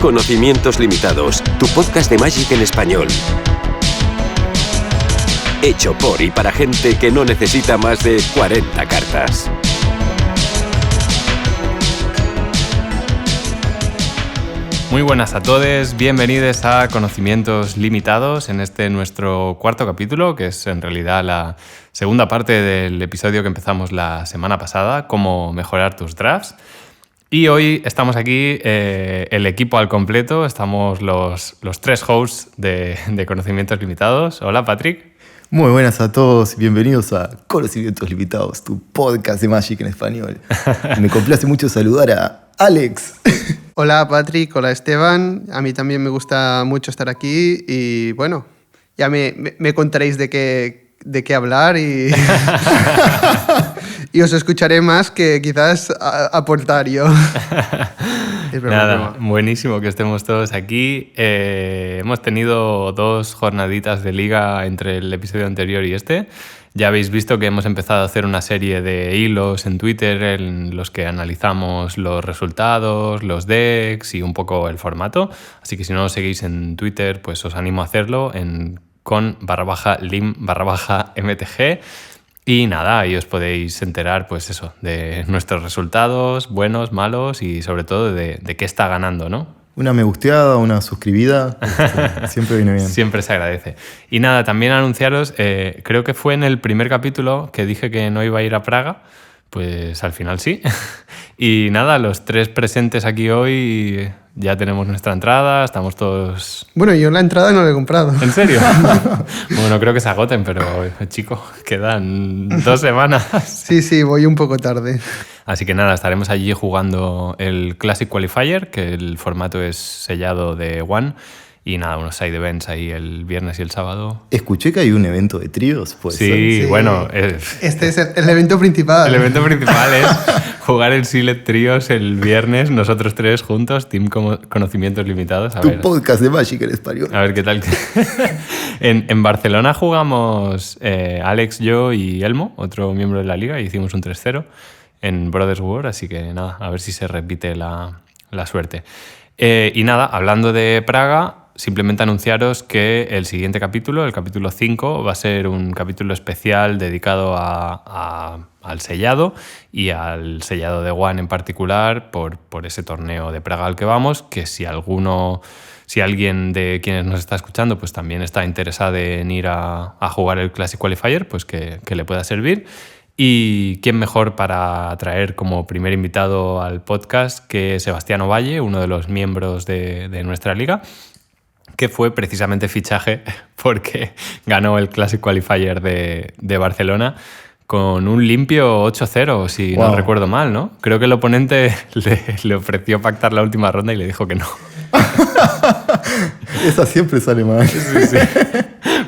Conocimientos limitados, tu podcast de Magic en español. Hecho por y para gente que no necesita más de 40 cartas. Muy buenas a todos, bienvenidos a Conocimientos Limitados en este nuestro cuarto capítulo, que es en realidad la segunda parte del episodio que empezamos la semana pasada, cómo mejorar tus drafts. Y hoy estamos aquí, el equipo al completo, estamos los tres hosts de Conocimientos Limitados. Hola, Patrick. Muy buenas a todos, bienvenidos a Conocimientos Limitados, tu podcast de Magic en español. Me complace mucho saludar a Alex. Hola Patrick, hola Esteban, a mí también me gusta mucho estar aquí y bueno, ya me contaréis de qué hablar y, y os escucharé más que quizás aportar yo. Es Nada, buenísimo que estemos todos aquí. Hemos tenido 2 jornaditas de liga entre el episodio anterior y este. Ya habéis visto que hemos empezado a hacer una serie de hilos en Twitter en los que analizamos los resultados, los decks y un poco el formato. Así que si no lo seguís en Twitter, pues os animo a hacerlo en con_lim_mtg. Y nada, ahí os podéis enterar, pues eso, de nuestros resultados, buenos, malos y sobre todo de qué está ganando, ¿no? Una me gusteada, una suscribida, siempre viene bien. Siempre se agradece. Y nada, también anunciaros, creo que fue en el primer capítulo que dije que no iba a ir a Praga, pues al final sí. Y nada, los 3 presentes aquí hoy ya tenemos nuestra entrada, estamos todos... Bueno, yo la entrada no la he comprado. ¿En serio? Bueno, creo que se agoten, pero chico, quedan 2 semanas. Sí, voy un poco tarde. Así que nada, estaremos allí jugando el Classic Qualifier, que el formato es sellado de One. Y nada, unos side events ahí el viernes y el sábado. Escuché que hay un evento de tríos, pues. Sí, bueno. Este es el evento principal. El evento principal es jugar el Select Tríos el viernes, nosotros 3 juntos, Team Conocimientos Limitados. Tu podcast de Magic en español. A ver qué tal. En Barcelona jugamos Alex, yo y Elmo, otro miembro de la liga, y hicimos un 3-0 en Brothers War, así que nada, a ver si se repite la suerte. Y nada, hablando de Praga, simplemente anunciaros que el siguiente capítulo, el capítulo 5, va a ser un capítulo especial dedicado al sellado y al sellado de One en particular por ese torneo de Praga al que vamos, que si alguien de quienes nos está escuchando pues también está interesado en ir a jugar el Classic Qualifier, pues que le pueda servir. Y quién mejor para traer como primer invitado al podcast que Sebastián Ovalle, uno de los miembros de nuestra liga, que fue precisamente fichaje porque ganó el Classic Qualifier de Barcelona con un limpio 8-0, si no recuerdo mal, ¿no? Creo que el oponente le ofreció pactar la última ronda y le dijo que no. Esa siempre sale mal. Sí.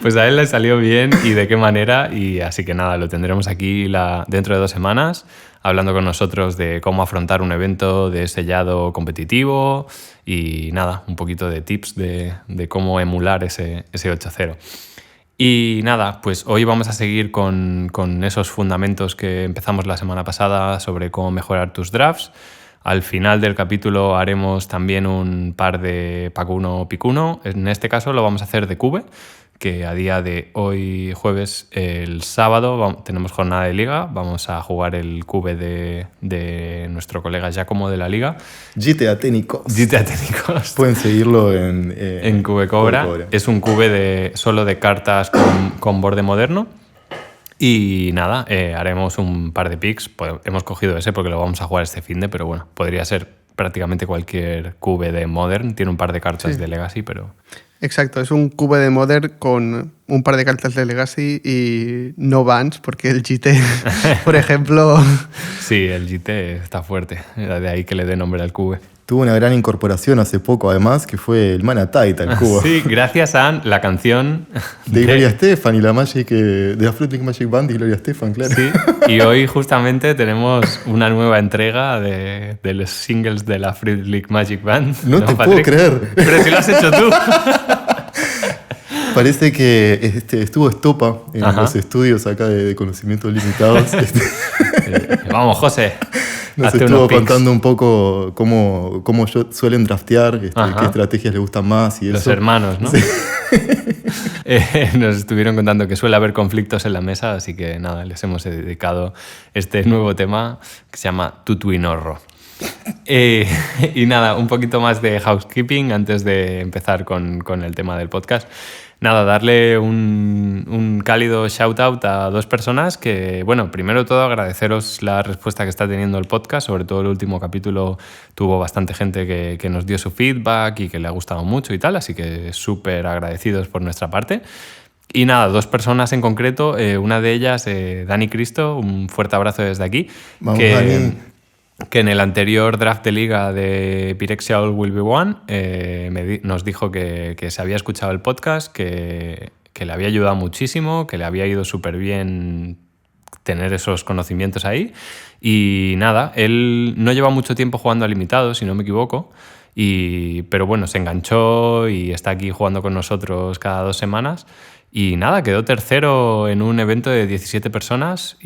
Pues a él le salió bien y de qué manera, y así que nada, lo tendremos aquí dentro de 2 semanas hablando con nosotros de cómo afrontar un evento de sellado competitivo y nada, un poquito de tips de cómo emular ese 8-0. Y nada, pues hoy vamos a seguir con esos fundamentos que empezamos la semana pasada sobre cómo mejorar tus drafts. Al final del capítulo haremos también un par de Pack 1 Pick 1. En este caso lo vamos a hacer de Cube, que a día de hoy, jueves, el sábado, tenemos jornada de liga. Vamos a jugar el Cube de nuestro colega Giacomo de la liga. GTA Técnicos. Pueden seguirlo en Cube Cobra. Es un Cube solo de cartas con borde moderno. Y nada, haremos un par de picks. Pues hemos cogido ese porque lo vamos a jugar este finde, pero bueno, podría ser prácticamente cualquier cube de Modern. Tiene un par de cartas de Legacy, pero... Exacto, es un cube de Modern con un par de cartas de Legacy y no bans, porque el GT, por ejemplo... Sí, el GT está fuerte. De ahí que le dé nombre al cube. Tuvo una gran incorporación hace poco, además, que fue el Mana Tide al cubo. Sí, gracias a la canción de Gloria Estefan y la Magic, de la Fruit League Magic Band y Gloria Estefan, claro. Sí, y hoy justamente tenemos una nueva entrega de los singles de la Fruit League Magic Band. No te Patrick? puedo creer. Pero si lo has hecho tú. Parece que estuvo Estopa en los estudios acá de Conocimientos Limitados. Vamos, José. Nos hazte estuvo unos picks. contando un poco cómo suelen draftear, qué estrategias les gustan más y Los eso. hermanos, ¿no? Sí. Nos estuvieron contando que suele haber conflictos en la mesa, así que nada, les hemos dedicado este nuevo tema que se llama Tutuinorro. Y nada, un poquito más de housekeeping antes de empezar con el tema del podcast. Nada, darle un cálido shout out a 2 personas que, bueno, primero de todo agradeceros la respuesta que está teniendo el podcast, sobre todo el último capítulo tuvo bastante gente que nos dio su feedback y que le ha gustado mucho y tal, así que súper agradecidos por nuestra parte. Y nada, 2 personas en concreto, una de ellas, Dani Cristo, un fuerte abrazo desde aquí. Vamos, Dani. Que en el anterior draft de liga de Pyrexia All Will Be One nos dijo que se había escuchado el podcast, que le había ayudado muchísimo, que le había ido súper bien tener esos conocimientos ahí. Y nada, él no lleva mucho tiempo jugando a limitados, si no me equivoco, pero bueno, se enganchó y está aquí jugando con nosotros cada 2 semanas. Y nada, quedó tercero en un evento de 17 personas,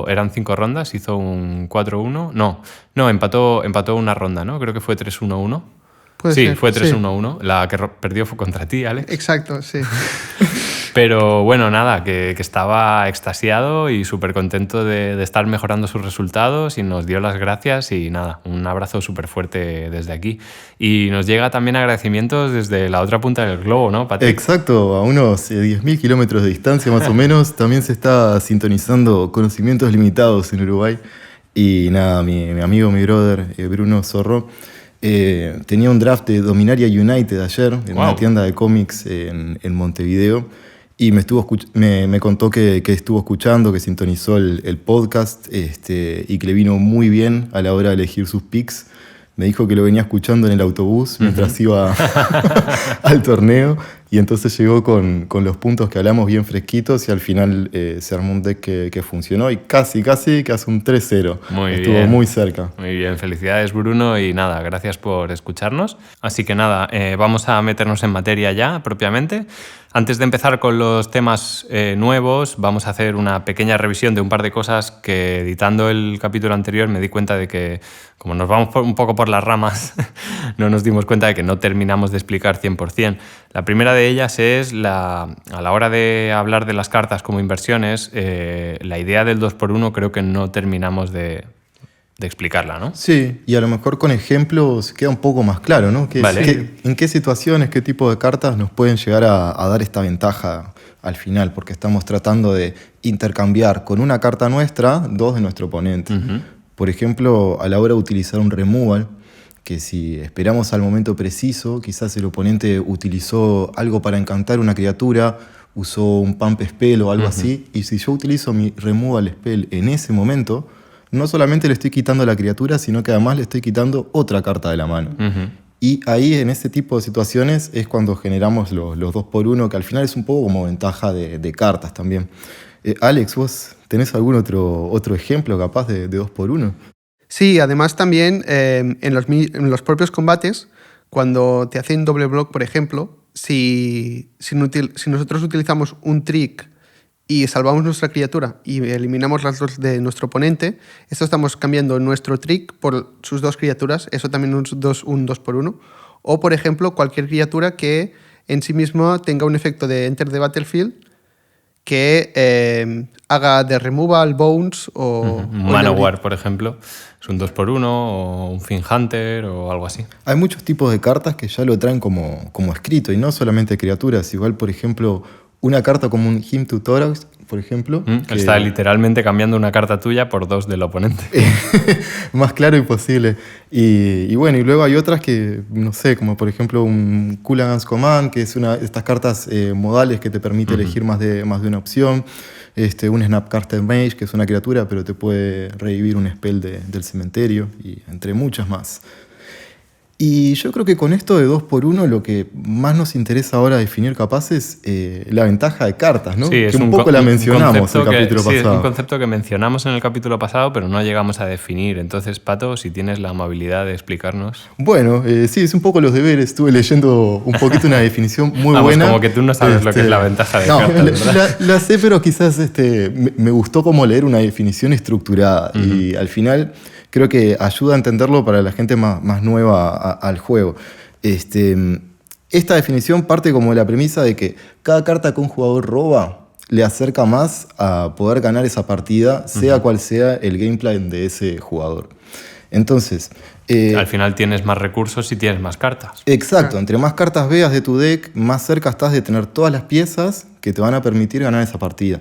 eran 5 rondas, hizo un 4-1, no, empató una ronda, ¿no? Creo que fue 3-1-1. Sí, fue 3-1-1, sí. La que perdió fue contra ti, Alex. Exacto, sí. Pero bueno, nada, que estaba extasiado y súper contento de estar mejorando sus resultados y nos dio las gracias y nada, un abrazo súper fuerte desde aquí. Y nos llega también agradecimientos desde la otra punta del globo, ¿no, Patrick? Exacto, a unos 10.000 kilómetros de distancia más o menos, también se está sintonizando Conocimientos Limitados en Uruguay. Y nada, mi amigo, mi brother, Bruno Zorro, tenía un draft de Dominaria United ayer en una tienda de cómics en Montevideo. Y me contó que estuvo escuchando, que sintonizó el podcast y que le vino muy bien a la hora de elegir sus picks. Me dijo que lo venía escuchando en el autobús mientras iba al torneo. Y entonces llegó con los puntos que hablamos bien fresquitos y al final se armó un deck que funcionó y casi que hace un 3-0. Estuvo muy cerca. Muy bien, felicidades Bruno y nada, gracias por escucharnos. Así que nada, vamos a meternos en materia ya propiamente. Antes de empezar con los temas nuevos, vamos a hacer una pequeña revisión de un par de cosas que editando el capítulo anterior me di cuenta de que, como nos vamos un poco por las ramas, no nos dimos cuenta de que no terminamos de explicar 100%. La primera de ellas es, a la hora de hablar de las cartas como inversiones, la idea del 2x1 creo que no terminamos de explicarla, ¿no? Sí, y a lo mejor con ejemplos queda un poco más claro, ¿no? Vale. ¿En qué situaciones, qué tipo de cartas nos pueden llegar a dar esta ventaja al final? Porque estamos tratando de intercambiar con una carta nuestra 2 de nuestro oponente. Uh-huh. Por ejemplo, a la hora de utilizar un removal, que si esperamos al momento preciso, quizás el oponente utilizó algo para encantar una criatura, usó un pump spell o algo así, y si yo utilizo mi removal spell en ese momento, no solamente le estoy quitando a la criatura, sino que además le estoy quitando otra carta de la mano. Uh-huh. Y ahí, en ese tipo de situaciones, es cuando generamos los 2x1, que al final es un poco como ventaja de cartas también. Alex, ¿vos tenés algún otro ejemplo capaz de 2x1? Sí, además también en los propios combates, cuando te hacen doble block, por ejemplo, si nosotros utilizamos un trick y salvamos nuestra criatura y eliminamos las 2 de nuestro oponente, esto estamos cambiando nuestro trick por sus 2 criaturas, eso también un 2x1. O, por ejemplo, cualquier criatura que en sí misma tenga un efecto de Enter the Battlefield que haga de removal, bounce o... Manowar, por ejemplo, es un 2x1 o un Fin Hunter o algo así. Hay muchos tipos de cartas que ya lo traen como escrito y no solamente criaturas. Igual, por ejemplo, una carta como un Hymn to Thorax, por ejemplo. Está literalmente cambiando una carta tuya por 2 del oponente. Más claro imposible. Y bueno, y luego hay otras que, no sé, como por ejemplo un Cooligans Command, que es una de estas cartas modales que te permite elegir más de una opción. Un Snapcaster Mage, que es una criatura, pero te puede revivir un spell del cementerio, y entre muchas más. Y yo creo que con esto de 2x1 lo que más nos interesa ahora definir capaz es la ventaja de cartas, ¿no? Sí, que un poco la mencionamos el capítulo pasado. Sí, es un concepto que mencionamos en el capítulo pasado, pero no llegamos a definir. Entonces, Pato, si tienes la amabilidad de explicarnos. Bueno, sí, es un poco los deberes. Estuve leyendo un poquito una definición muy buena. Como que tú no sabes lo que es la ventaja de cartas, ¿verdad? La sé, pero quizás me gustó como leer una definición estructurada. Y al final... creo que ayuda a entenderlo para la gente más nueva al juego. Esta definición parte como de la premisa de que cada carta que un jugador roba le acerca más a poder ganar esa partida, sea cual sea el gameplay de ese jugador. Entonces... al final tienes más recursos y tienes más cartas. Exacto. Entre más cartas veas de tu deck, más cerca estás de tener todas las piezas que te van a permitir ganar esa partida.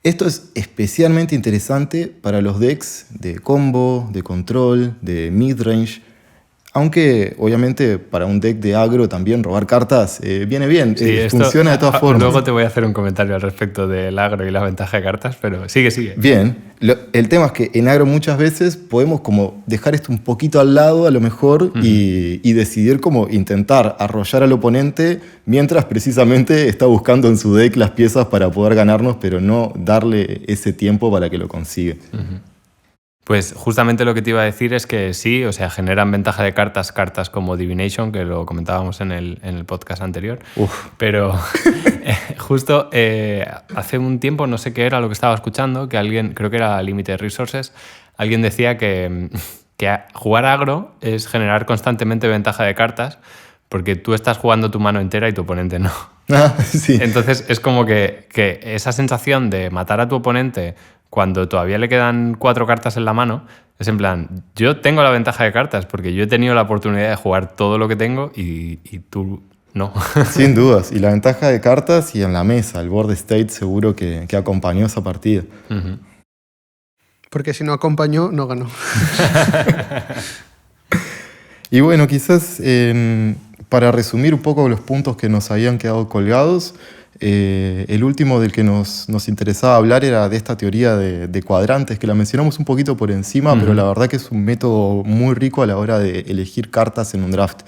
Esto es especialmente interesante para los decks de combo, de control, de midrange. Aunque, obviamente, para un deck de agro también robar cartas viene bien. Sí, funciona de todas formas. Luego te voy a hacer un comentario al respecto del agro y la ventaja de cartas, pero sigue. Bien. El tema es que en agro muchas veces podemos como dejar esto un poquito al lado, a lo mejor, y decidir como intentar arrollar al oponente mientras precisamente está buscando en su deck las piezas para poder ganarnos, pero no darle ese tiempo para que lo consiga. Pues justamente lo que te iba a decir es que sí, o sea, generan ventaja de cartas como Divination, que lo comentábamos en el podcast anterior. Pero justo hace un tiempo, no sé qué era lo que estaba escuchando, que alguien, creo que era Limited Resources, alguien decía que jugar agro es generar constantemente ventaja de cartas, porque tú estás jugando tu mano entera y tu oponente no. Sí. Entonces es como que esa sensación de matar a tu oponente cuando todavía le quedan 4 cartas en la mano, es en plan, yo tengo la ventaja de cartas porque yo he tenido la oportunidad de jugar todo lo que tengo y tú no. Sin dudas. Y la ventaja de cartas y en la mesa, el board state seguro que acompañó esa partida. Porque si no acompañó, no ganó. Y bueno, quizás para resumir un poco los puntos que nos habían quedado colgados, el último del que nos interesaba hablar era de esta teoría de cuadrantes, que la mencionamos un poquito por encima, pero la verdad que es un método muy rico a la hora de elegir cartas en un draft.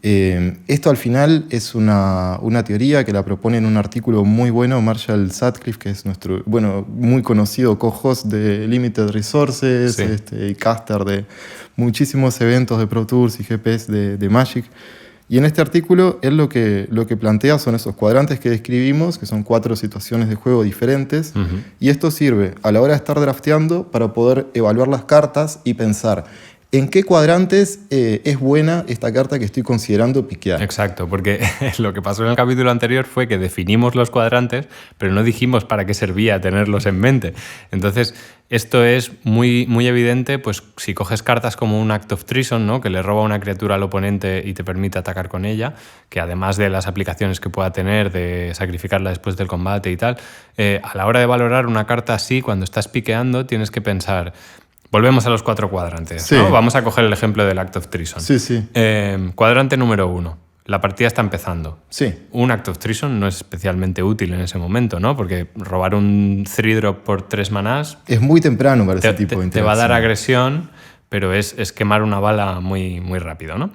Esto al final es una teoría que la propone en un artículo muy bueno Marshall Sutcliffe, que es nuestro muy conocido co-host de Limited Resources, y caster de muchísimos eventos de Pro Tours y GPs de Magic. Y en este artículo él lo que plantea son esos cuadrantes que describimos, que son 4 situaciones de juego diferentes, y esto sirve a la hora de estar drafteando para poder evaluar las cartas y pensar en qué cuadrantes es buena esta carta que estoy considerando piquear. Exacto, porque lo que pasó en el capítulo anterior fue que definimos los cuadrantes, pero no dijimos para qué servía tenerlos en mente. Entonces, esto es muy, muy evidente, pues si coges cartas como un Act of Treason, ¿no? Que le roba una criatura al oponente y te permite atacar con ella, que además de las aplicaciones que pueda tener, de sacrificarla después del combate y tal, a la hora de valorar una carta así, cuando estás piqueando, tienes que pensar... Volvemos a los 4 cuadrantes, sí. ¿no? Vamos a coger el ejemplo del Act of Treason. Sí. Cuadrante número 1. La partida está empezando. Sí. Un Act of Treason no es especialmente útil en ese momento, ¿no? Porque robar un 3-drop por 3 manás... Es muy temprano para ese tipo de interacción. Te va a dar agresión, pero es quemar una bala muy, muy rápido, ¿no?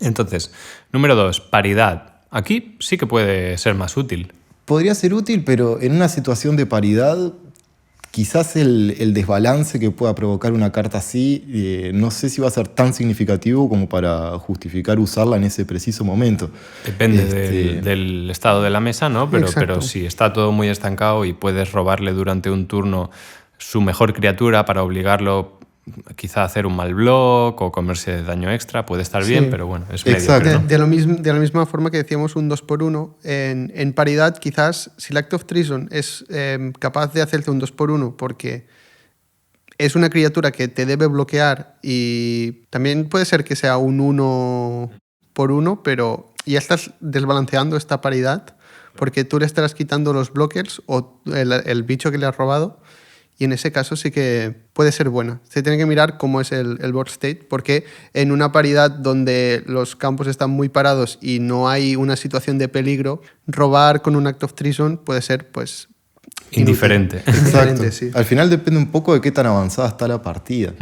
Entonces, número 2, paridad. Aquí sí que puede ser más útil. Podría ser útil, pero en una situación de paridad... Quizás el desbalance que pueda provocar una carta así, no sé si va a ser tan significativo como para justificar usarla en ese preciso momento. Depende del estado de la mesa, ¿no? Pero si está todo muy estancado y puedes robarle durante un turno su mejor criatura para obligarlo quizá a hacer un mal block o comerse daño extra, puede estar bien, pero bueno, es medio. Exacto. ¿No? De la misma forma que decíamos un 2x1, en paridad quizás si el Act of Treason es capaz de hacerte un 2x1 porque es una criatura que te debe bloquear y también puede ser que sea un 1x1, pero ya estás desbalanceando esta paridad porque tú le estarás quitando los blockers o el bicho que le has robado. Y en ese caso sí que puede ser buena. Se tiene que mirar cómo es el board state, porque en una paridad donde los campos están muy parados y no hay una situación de peligro, robar con un Act of Treason puede ser, pues... indiferente. Exacto. Sí. Al final depende un poco de qué tan avanzada está la partida.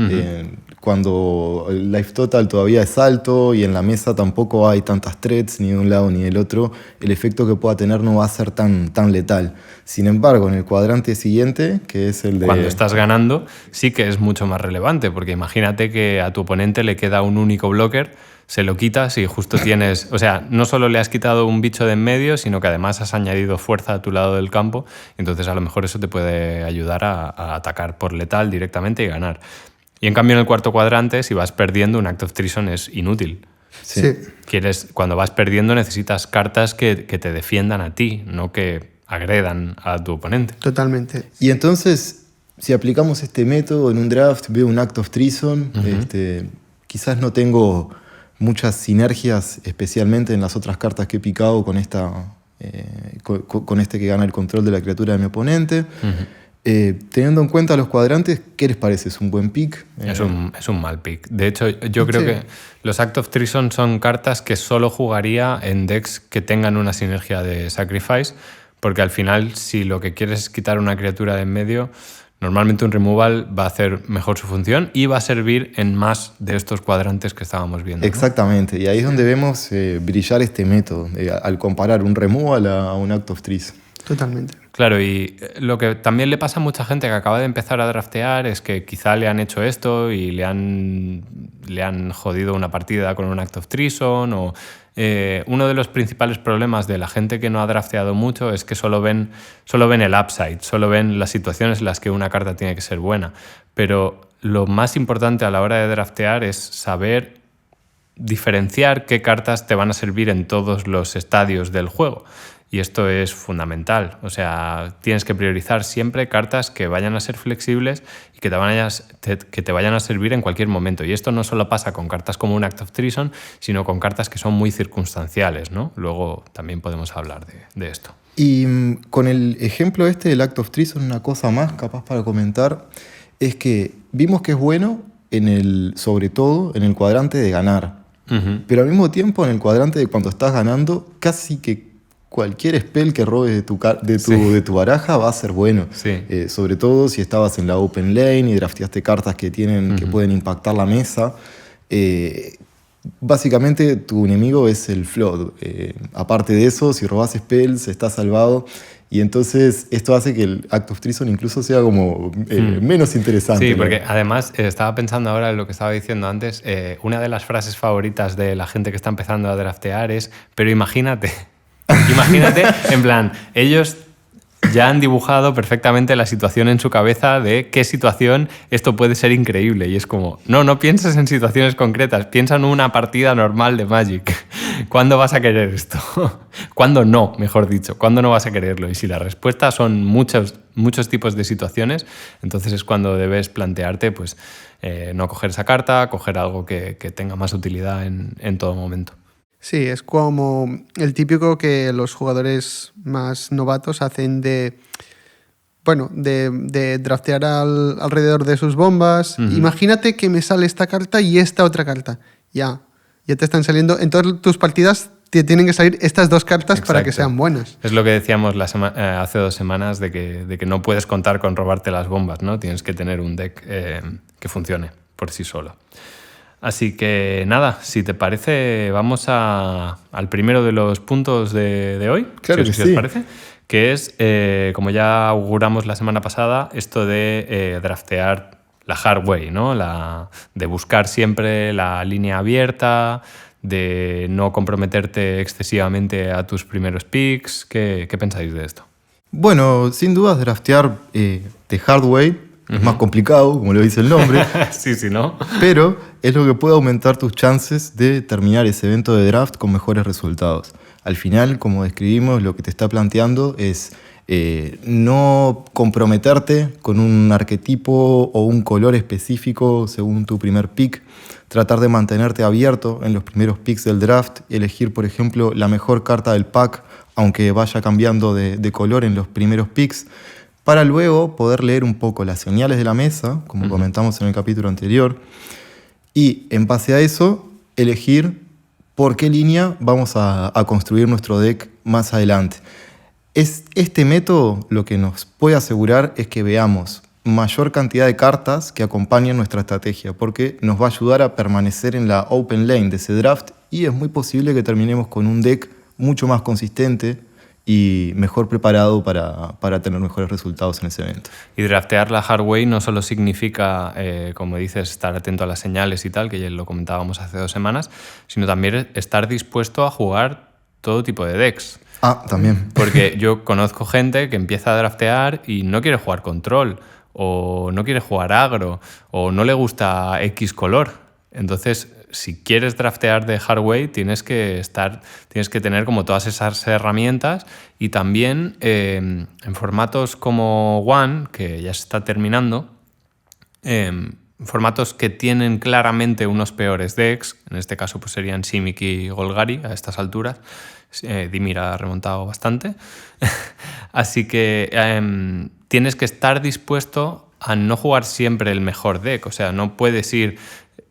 Cuando el life total todavía es alto y en la mesa tampoco hay tantas threats ni de un lado ni del otro, el efecto que pueda tener no va a ser tan letal. Sin embargo, en el cuadrante siguiente, que es el de... Cuando estás ganando, sí que es mucho más relevante, porque imagínate que a tu oponente le queda un único blocker, se lo quitas y justo tienes... O sea, no solo le has quitado un bicho de en medio, sino que además has añadido fuerza a tu lado del campo, entonces a lo mejor eso te puede ayudar a atacar por letal directamente y ganar. Y en cambio en el cuarto cuadrante, si vas perdiendo, un Act of Treason es inútil. Sí. Cuando vas perdiendo necesitas cartas que te defiendan a ti, no que agredan a tu oponente. Totalmente. Y entonces, si aplicamos este método en un draft, veo un Act of Treason, quizás no tengo muchas sinergias, especialmente en las otras cartas que he picado con con este que gana el control de la criatura de mi oponente. Teniendo en cuenta los cuadrantes, ¿qué les parece? ¿Es un buen pick? Es un mal pick. De hecho, yo creo que los Act of Treason son cartas que solo jugaría en decks que tengan una sinergia de Sacrifice, porque al final, si lo que quieres es quitar una criatura de en medio, normalmente un removal va a hacer mejor su función y va a servir en más de estos cuadrantes que estábamos viendo. Exactamente, ¿no? Y ahí es donde vemos brillar este método, al comparar un removal a un Act of Treason. Totalmente. Claro, y lo que también le pasa a mucha gente que acaba de empezar a draftear es que quizá le han hecho esto y le han jodido una partida con un Act of Treason. Uno de los principales problemas de la gente que no ha drafteado mucho es que solo ven el upside, solo ven las situaciones en las que una carta tiene que ser buena. Pero lo más importante a la hora de draftear es saber diferenciar qué cartas te van a servir en todos los estadios del juego. Y esto es fundamental. O sea, tienes que priorizar siempre cartas que vayan a ser flexibles y que te vayan a servir en cualquier momento. Y esto no solo pasa con cartas como un Act of Treason, sino con cartas que son muy circunstanciales, ¿no? Luego también podemos hablar de esto. Y con el ejemplo del Act of Treason, una cosa más capaz para comentar es que vimos que es bueno sobre todo en el cuadrante de ganar. Pero al mismo tiempo en el cuadrante de cuando estás ganando, casi que cualquier spell que robes de tu baraja va a ser bueno. Sí. Sobre todo si estabas en la open lane y drafteaste cartas que pueden impactar la mesa. Básicamente tu enemigo es el flood. Aparte de eso, si robas spells, estás salvado. Y entonces esto hace que el Act of Treason incluso sea como menos interesante. Sí, ¿no? porque además estaba pensando ahora en lo que estaba diciendo antes. Una de las frases favoritas de la gente que está empezando a draftear es: pero imagínate, en plan, ellos ya han dibujado perfectamente la situación en su cabeza de qué situación esto puede ser increíble. Y es como, no pienses en situaciones concretas, piensa en una partida normal de Magic. ¿Cuándo vas a querer esto? ¿Cuándo no, mejor dicho? ¿Cuándo no vas a quererlo? Y si la respuesta son muchos tipos de situaciones, entonces es cuando debes plantearte pues, no coger esa carta, coger algo que tenga más utilidad en todo momento. Sí, es como el típico que los jugadores más novatos hacen de draftear alrededor de sus bombas. Imagínate que me sale esta carta y esta otra carta. Ya te están saliendo. En todas tus partidas te tienen que salir estas dos cartas. Exacto. Para que sean buenas. Es lo que decíamos hace 2 semanas de que no puedes contar con robarte las bombas, ¿no? Tienes que tener un deck que funcione por sí solo. Así que nada, si te parece, vamos al primero de los puntos de hoy. Claro si que os sí. parece, que es, como ya auguramos la semana pasada, esto de draftear la hard way, ¿no? De buscar siempre la línea abierta, de no comprometerte excesivamente a tus primeros picks. ¿Qué pensáis de esto? Bueno, sin dudas draftear the hard way es más complicado, como lo dice el nombre. Sí, ¿no? Pero es lo que puede aumentar tus chances de terminar ese evento de draft con mejores resultados. Al final, como describimos, lo que te está planteando es no comprometerte con un arquetipo o un color específico según tu primer pick. Tratar de mantenerte abierto en los primeros picks del draft. Elegir, por ejemplo, la mejor carta del pack, aunque vaya cambiando de color en los primeros picks, para luego poder leer un poco las señales de la mesa, como comentamos en el capítulo anterior, y en base a eso elegir por qué línea vamos a construir nuestro deck más adelante. Este método lo que nos puede asegurar es que veamos mayor cantidad de cartas que acompañen nuestra estrategia, porque nos va a ayudar a permanecer en la open lane de ese draft y es muy posible que terminemos con un deck mucho más consistente y mejor preparado para tener mejores resultados en ese evento. Y draftear la hard way no solo significa, como dices, estar atento a las señales y tal, que ya lo comentábamos hace 2 semanas, sino también estar dispuesto a jugar todo tipo de decks. También. Porque yo conozco gente que empieza a draftear y no quiere jugar control, o no quiere jugar agro, o no le gusta X color. Entonces, si quieres draftear de hardway, tienes que tener como todas esas herramientas, y también en formatos como One, que ya se está terminando, formatos que tienen claramente unos peores decks, en este caso pues serían Simic y Golgari a estas alturas. Dimir ha remontado bastante. Así que tienes que estar dispuesto a no jugar siempre el mejor deck. O sea, no puedes ir...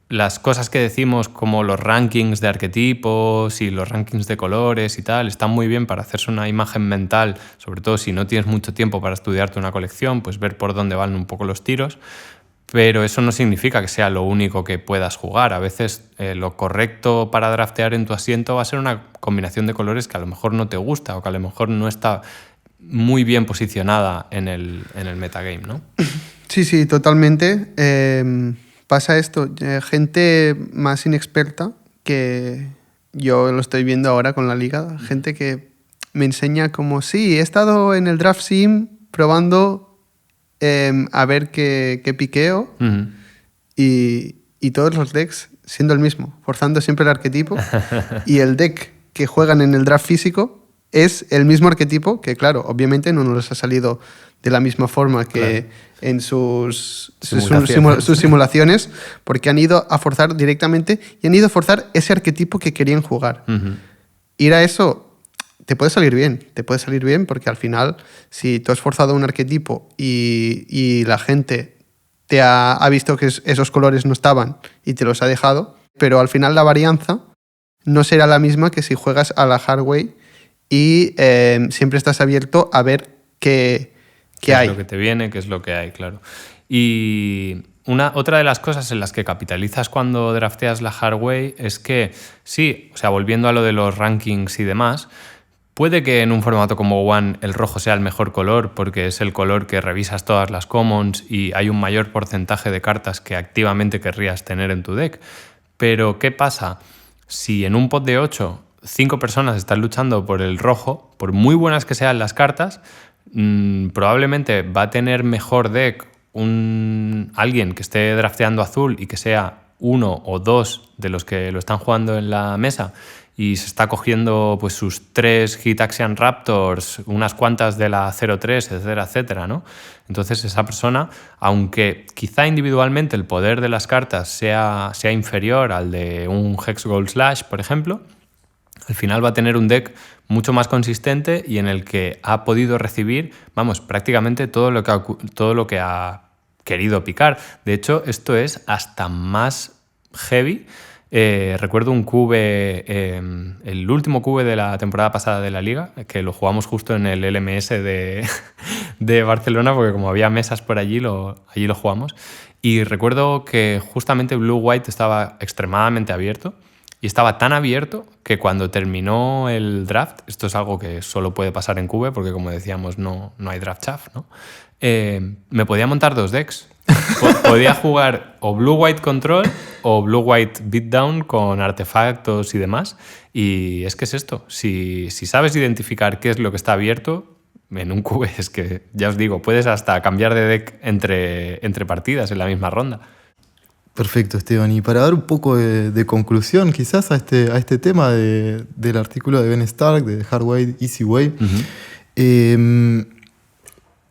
Las cosas que decimos como los rankings de arquetipos y los rankings de colores y tal están muy bien para hacerse una imagen mental, sobre todo si no tienes mucho tiempo para estudiarte una colección, pues ver por dónde van un poco los tiros. Pero eso no significa que sea lo único que puedas jugar. A veces lo correcto para draftear en tu asiento va a ser una combinación de colores que a lo mejor no te gusta o que a lo mejor no está muy bien posicionada en el metagame, ¿no? Sí, totalmente. Pasa esto, gente más inexperta, que yo lo estoy viendo ahora con la liga, gente que me enseña como, sí, he estado en el draft sim probando a ver qué piqueo, y todos los decks siendo el mismo, forzando siempre el arquetipo, y el deck que juegan en el draft físico es el mismo arquetipo, que claro, obviamente no nos ha salido de la misma forma que en sus simulaciones, porque han ido a forzar directamente y han ido a forzar ese arquetipo que querían jugar. Ir a eso te puede salir bien, porque al final, si tú has forzado un arquetipo y la gente te ha visto que esos colores no estaban y te los ha dejado, pero al final la varianza no será la misma que si juegas a la hardway y siempre estás abierto a ver qué hay. Es lo que te viene, qué es lo que hay, claro. Y otra de las cosas en las que capitalizas cuando drafteas la hardway es que, sí, o sea, volviendo a lo de los rankings y demás, puede que en un formato como One el rojo sea el mejor color porque es el color que revisas todas las commons y hay un mayor porcentaje de cartas que activamente querrías tener en tu deck. Pero, ¿qué pasa? Si en un pot de 8, 5 personas están luchando por el rojo, por muy buenas que sean las cartas, probablemente va a tener mejor deck alguien que esté drafteando azul y que sea uno o dos de los que lo están jugando en la mesa y se está cogiendo pues sus 3 Hitaxian Raptors, unas cuantas de la 03, etcétera, etcétera, ¿no? Entonces esa persona, aunque quizá individualmente el poder de las cartas sea inferior al de un Hex Gold Slash, por ejemplo, al final va a tener un deck mucho más consistente y en el que ha podido recibir, vamos, prácticamente todo lo que ha querido picar. De hecho, esto es hasta más heavy. Recuerdo un cube, el último cube de la temporada pasada de la Liga, que lo jugamos justo en el LMS de Barcelona, porque como había mesas por allí lo jugamos. Y recuerdo que justamente Blue White estaba extremadamente abierto. Y estaba tan abierto que cuando terminó el draft, esto es algo que solo puede pasar en Cube, porque como decíamos, no hay draft chaff, ¿no? Me podía montar 2 decks. Podía jugar o Blue White Control o Blue White Beatdown con artefactos y demás. Y es que es esto. Si sabes identificar qué es lo que está abierto, en un Cube es que, ya os digo, puedes hasta cambiar de deck entre partidas en la misma ronda. Perfecto, Esteban. Y para dar un poco de conclusión quizás a este tema del artículo de Ben Stark, de Hard Way, Easy Way,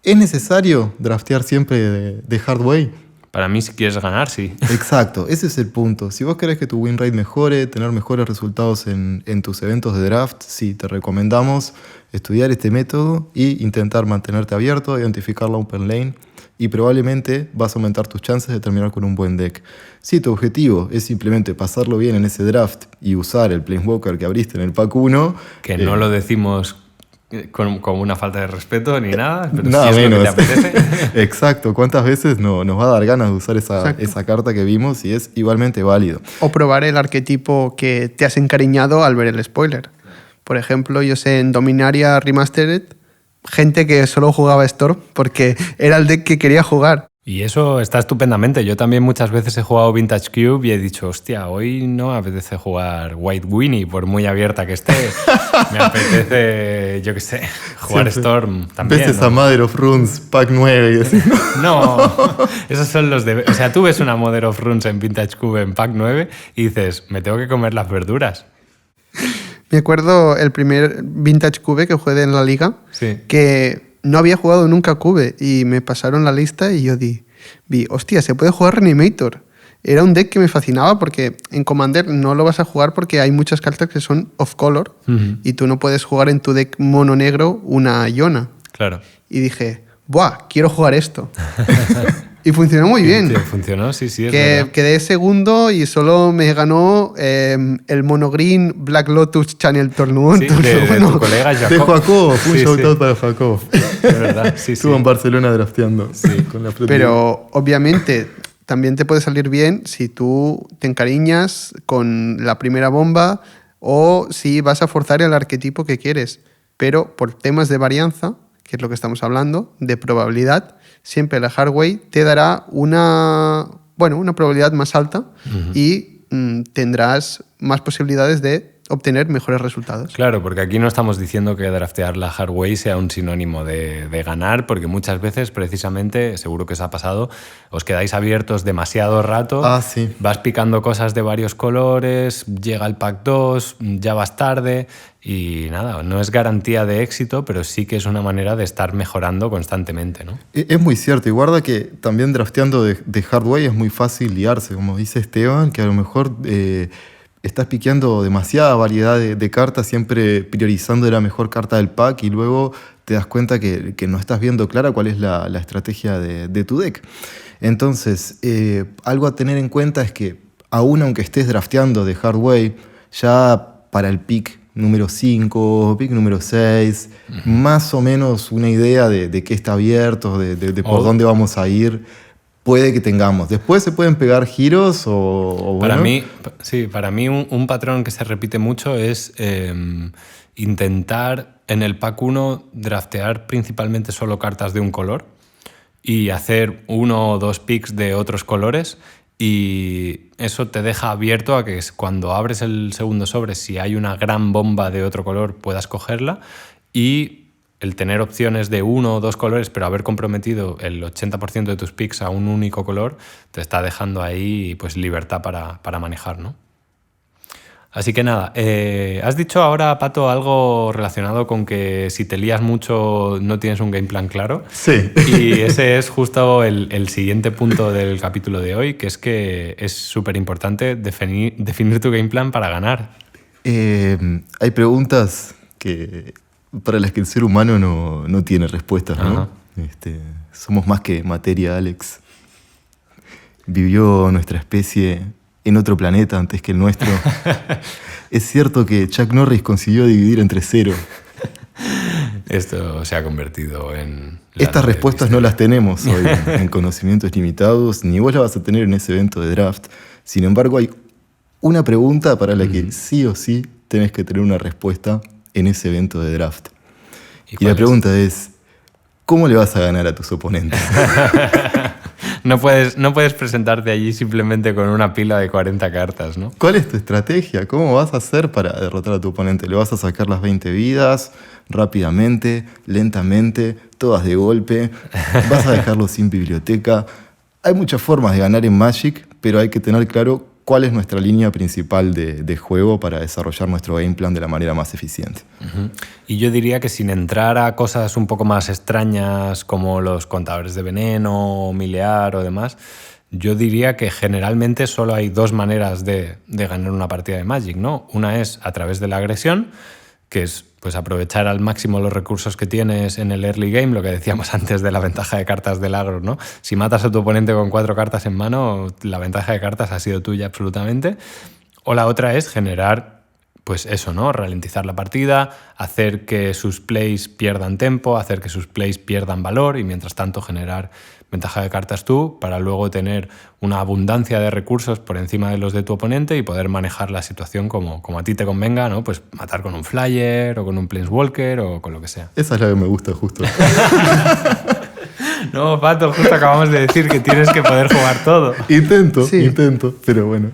¿es necesario draftear siempre de Hard Way? Para mí, si quieres ganar, sí. Exacto, ese es el punto. Si vos querés que tu win rate mejore, tener mejores resultados en tus eventos de draft, sí, te recomendamos estudiar este método e intentar mantenerte abierto, identificar la open lane, y probablemente vas a aumentar tus chances de terminar con un buen deck. Si tu objetivo es simplemente pasarlo bien en ese draft y usar el Planeswalker que abriste en el pack 1... Que no lo decimos como una falta de respeto ni nada, pero nada si es menos. lo que te apetece. Exacto, ¿cuántas veces nos va a dar ganas de usar esa carta que vimos y es igualmente válido? O probar el arquetipo que te has encariñado al ver el spoiler. Por ejemplo, yo sé en Dominaria Remastered, gente que solo jugaba Storm porque era el deck que quería jugar. Y eso está estupendamente. Yo también muchas veces he jugado Vintage Cube y he dicho, hostia, hoy no me apetece jugar White Winnie, por muy abierta que esté. Me apetece, yo qué sé, jugar Siempre. Storm también. Ves ¿no? a Mother of Runes, pack 9 y decís, No, esos son los de... O sea, tú ves una Mother of Runes en Vintage Cube en pack 9 y dices, me tengo que comer las verduras. Me acuerdo el primer Vintage Cube que jugué en la liga, Sí. que no había jugado nunca Cube y me pasaron la lista y yo vi, hostia, se puede jugar Reanimator. Era un deck que me fascinaba porque en Commander no lo vas a jugar porque hay muchas cartas que son off-color y tú no puedes jugar en tu deck mono negro una Iona. Claro. Y dije, ¡buah! Quiero jugar esto. Y funcionó muy bien. Sí, funcionó, sí, es verdad. Quedé segundo y solo me ganó el monogreen Black Lotus Channel Tournament. Sí, de tu colega de Jacob. Jacob, un Sí, shoutout sí. para Jacob. De verdad, sí, sí. Estuvo en Barcelona drafteando con la flota. Pero obviamente también te puede salir bien si tú te encariñas con la primera bomba o si vas a forzar el arquetipo que quieres. Pero por temas de varianza, que es lo que estamos hablando, de probabilidad, siempre la hardware te dará una probabilidad más alta y tendrás más posibilidades de obtener mejores resultados. Claro, porque aquí no estamos diciendo que draftear la hardware sea un sinónimo de ganar, porque muchas veces, precisamente, seguro que os ha pasado, os quedáis abiertos demasiado rato, Sí. vas picando cosas de varios colores, llega el pack 2, ya vas tarde y nada, no es garantía de éxito, pero sí que es una manera de estar mejorando constantemente, ¿no? Es muy cierto, y guarda que también drafteando de hardware es muy fácil liarse, como dice Esteban, que a lo mejor estás piqueando demasiada variedad de cartas, siempre priorizando la mejor carta del pack y luego te das cuenta que no estás viendo clara cuál es la estrategia de tu deck. Entonces, algo a tener en cuenta es que aún aunque estés drafteando de hardware, ya para el pick número 5, pick número 6, más o menos una idea de qué está abierto, de por dónde vamos a ir, puede que tengamos. Después se pueden pegar giros o Para bueno. para mí un patrón que se repite mucho es intentar en el pack 1 draftear principalmente solo cartas de un color y hacer 1 o 2 picks de otros colores, y eso te deja abierto a que cuando abres el segundo sobre, si hay una gran bomba de otro color, puedas cogerla, y el tener opciones de 1 o 2 colores, pero haber comprometido el 80% de tus picks a un único color, te está dejando ahí pues libertad para manejar, ¿no? Así que nada, has dicho ahora, Pato, algo relacionado con que si te lías mucho no tienes un game plan claro. Sí. Y ese es justo el siguiente punto del capítulo de hoy, que es súper importante definir tu game plan para ganar. Hay preguntas para las que el ser humano no tiene respuestas, ¿no? Ajá. Somos más que materia, Alex. Vivió nuestra especie en otro planeta antes que el nuestro. Es cierto que Chuck Norris consiguió dividir entre 0. Esto se ha convertido en... Estas respuestas no las tenemos hoy en conocimientos limitados, ni vos las vas a tener en ese evento de draft. Sin embargo, hay una pregunta para la que sí o sí tenés que tener una respuesta en ese evento de draft. Y la pregunta es, ¿cómo le vas a ganar a tus oponentes? No puedes presentarte allí simplemente con una pila de 40 cartas, ¿no? ¿Cuál es tu estrategia? ¿Cómo vas a hacer para derrotar a tu oponente? ¿Le vas a sacar las 20 vidas rápidamente, lentamente, todas de golpe? ¿Vas a dejarlo sin biblioteca? Hay muchas formas de ganar en Magic, pero hay que tener claro cuál es nuestra línea principal de juego para desarrollar nuestro game plan de la manera más eficiente. Uh-huh. Y yo diría que sin entrar a cosas un poco más extrañas como los contadores de veneno, milear o demás, yo diría que generalmente solo hay 2 maneras de ganar una partida de Magic, ¿no? Una es a través de la agresión, que es pues aprovechar al máximo los recursos que tienes en el early game, lo que decíamos antes de la ventaja de cartas del agro, ¿no? Si matas a tu oponente con 4 cartas en mano, la ventaja de cartas ha sido tuya absolutamente. O la otra es generar, pues eso, ¿no? Ralentizar la partida, hacer que sus plays pierdan tempo, hacer que sus plays pierdan valor y mientras tanto generar ventaja de cartas tú para luego tener una abundancia de recursos por encima de los de tu oponente y poder manejar la situación como a ti te convenga, ¿no? Pues matar con un flyer o con un planeswalker o con lo que sea. Esa es la que me gusta justo. No, Pato, justo acabamos de decir que tienes que poder jugar todo. Intento, pero bueno.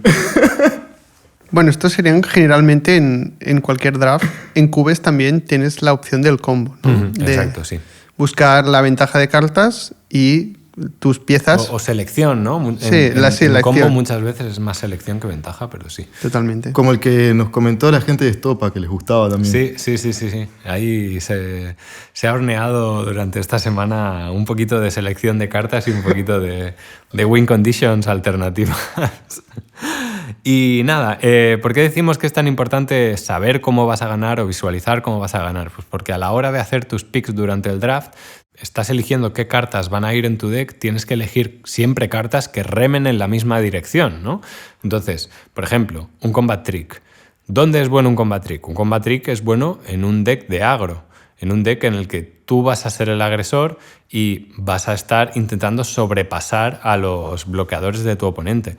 Bueno, estos serían generalmente en cualquier draft. En Cubes también tienes la opción del combo, ¿no? Exacto, sí. Buscar la ventaja de cartas y tus piezas. O selección, ¿no? La selección. En combo muchas veces es más selección que ventaja, pero sí. Totalmente. Como el que nos comentó la gente de Estopa, que les gustaba también. Sí. Ahí se ha horneado durante esta semana un poquito de selección de cartas y un poquito de win conditions alternativas. Y nada, ¿por qué decimos que es tan importante saber cómo vas a ganar o visualizar cómo vas a ganar? Pues porque a la hora de hacer tus picks durante el draft, estás eligiendo qué cartas van a ir en tu deck, tienes que elegir siempre cartas que remen en la misma dirección, ¿no? Entonces, por ejemplo, un Combat Trick. ¿Dónde es bueno un Combat Trick? Un Combat Trick es bueno en un deck de agro, en un deck en el que tú vas a ser el agresor y vas a estar intentando sobrepasar a los bloqueadores de tu oponente.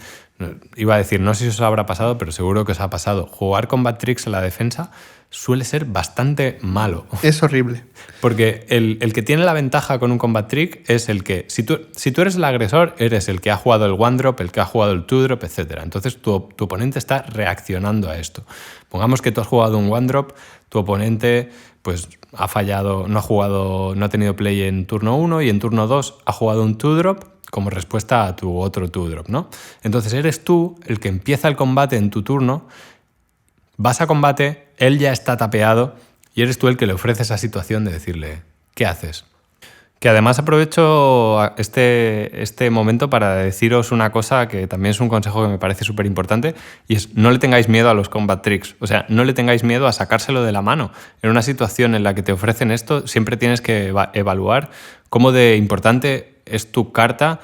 Iba a decir, no sé si os habrá pasado, pero seguro que os ha pasado. Jugar Combat Tricks en la defensa suele ser bastante malo. Es horrible. Porque el que tiene la ventaja con un Combat Trick es el que, si tú eres el agresor, eres el que ha jugado el one drop, el que ha jugado el two drop, etc. Entonces tu oponente está reaccionando a esto. Pongamos que tú has jugado un one drop, tu oponente pues ha fallado, no ha tenido play en turno 1 y en turno 2 ha jugado un two drop como respuesta a tu otro two drop, ¿no? Entonces eres tú el que empieza el combate en tu turno, vas a combate, él ya está tapeado y eres tú el que le ofrece esa situación de decirle, ¿qué haces? Que además aprovecho este momento para deciros una cosa que también es un consejo que me parece súper importante y es no le tengáis miedo a los combat tricks. O sea, no le tengáis miedo a sacárselo de la mano. En una situación en la que te ofrecen esto, siempre tienes que evaluar cómo de importante es tu carta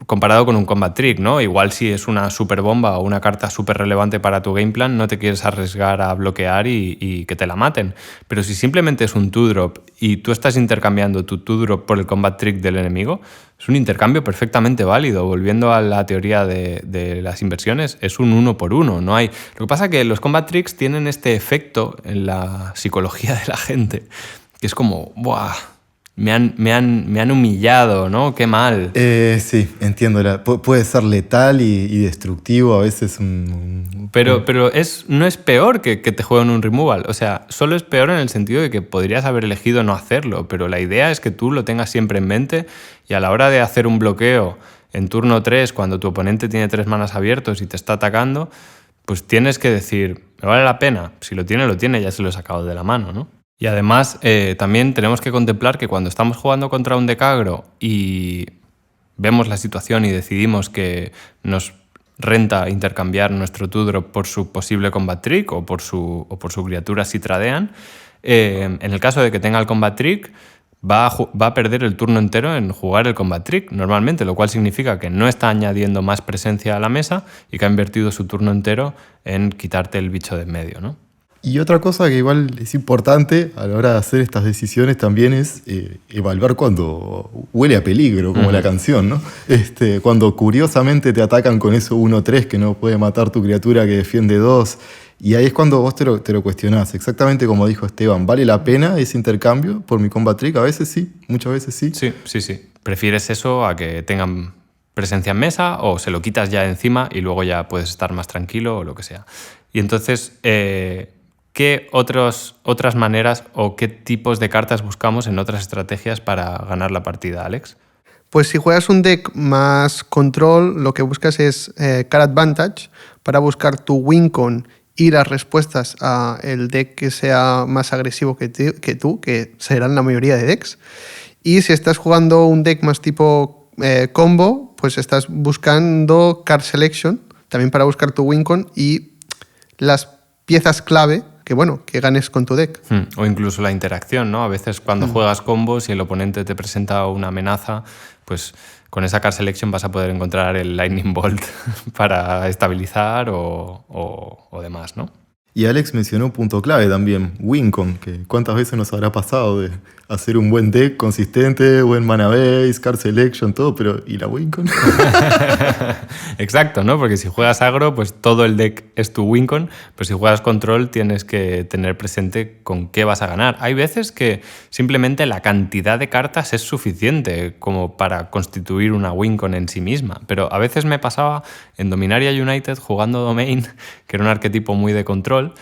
comparado con un combat trick, ¿no? Igual si es una super bomba o una carta súper relevante para tu game plan, no te quieres arriesgar a bloquear y que te la maten. Pero si simplemente es un 2-drop y tú estás intercambiando tu 2-drop por el combat trick del enemigo, es un intercambio perfectamente válido. Volviendo a la teoría de las inversiones, es un 1 por 1. No hay... Lo que pasa es que los combat tricks tienen este efecto en la psicología de la gente, que es como, ¡buah! Me han humillado, ¿no? Qué mal. Sí, entiendo. Puede ser letal y destructivo a veces. Pero no es peor que te jueguen un removal. O sea, solo es peor en el sentido de que podrías haber elegido no hacerlo, pero la idea es que tú lo tengas siempre en mente y a la hora de hacer un bloqueo en turno 3, cuando tu oponente tiene 3 manas abiertos y te está atacando, pues tienes que decir, ¿me vale la pena? Si lo tiene, ya se lo he sacado de la mano, ¿no? Y además también tenemos que contemplar que cuando estamos jugando contra un deck agro y vemos la situación y decidimos que nos renta intercambiar nuestro 2-drop por su posible combat trick o por su criatura si tradean, en el caso de que tenga el combat trick va a perder el turno entero en jugar el combat trick normalmente, lo cual significa que no está añadiendo más presencia a la mesa y que ha invertido su turno entero en quitarte el bicho de en medio, ¿no? Y otra cosa que igual es importante a la hora de hacer estas decisiones también es evaluar cuando huele a peligro, como la canción, ¿no? Cuando curiosamente te atacan con eso 1-3 que no puede matar tu criatura que defiende 2. Y ahí es cuando vos te lo cuestionás. Exactamente como dijo Esteban, ¿vale la pena ese intercambio por mi combat trick? A veces sí, muchas veces sí. Sí. ¿Prefieres eso a que tengan presencia en mesa o se lo quitas ya encima y luego ya puedes estar más tranquilo o lo que sea? Y entonces... ¿qué otras maneras o qué tipos de cartas buscamos en otras estrategias para ganar la partida, Alex? Pues si juegas un deck más control, lo que buscas es card advantage para buscar tu win con y las respuestas a el deck que sea más agresivo que tú, que serán la mayoría de decks. Y si estás jugando un deck más tipo combo, pues estás buscando card selection, también para buscar tu win con y las piezas clave que ganes con tu deck. O incluso la interacción, ¿no? A veces cuando juegas combos y el oponente te presenta una amenaza, pues con esa card selection vas a poder encontrar el Lightning Bolt para estabilizar o demás, ¿no? Y Alex mencionó un punto clave también, Wincon, que cuántas veces nos habrá pasado de hacer un buen deck consistente, buen mana base, card selection, todo, pero ¿y la Wincon? Exacto, ¿no? Porque si juegas agro, pues todo el deck es tu Wincon, pero si juegas control tienes que tener presente con qué vas a ganar. Hay veces que simplemente la cantidad de cartas es suficiente como para constituir una Wincon en sí misma, pero a veces me pasaba en Dominaria United jugando Domain, que era un arquetipo muy de control,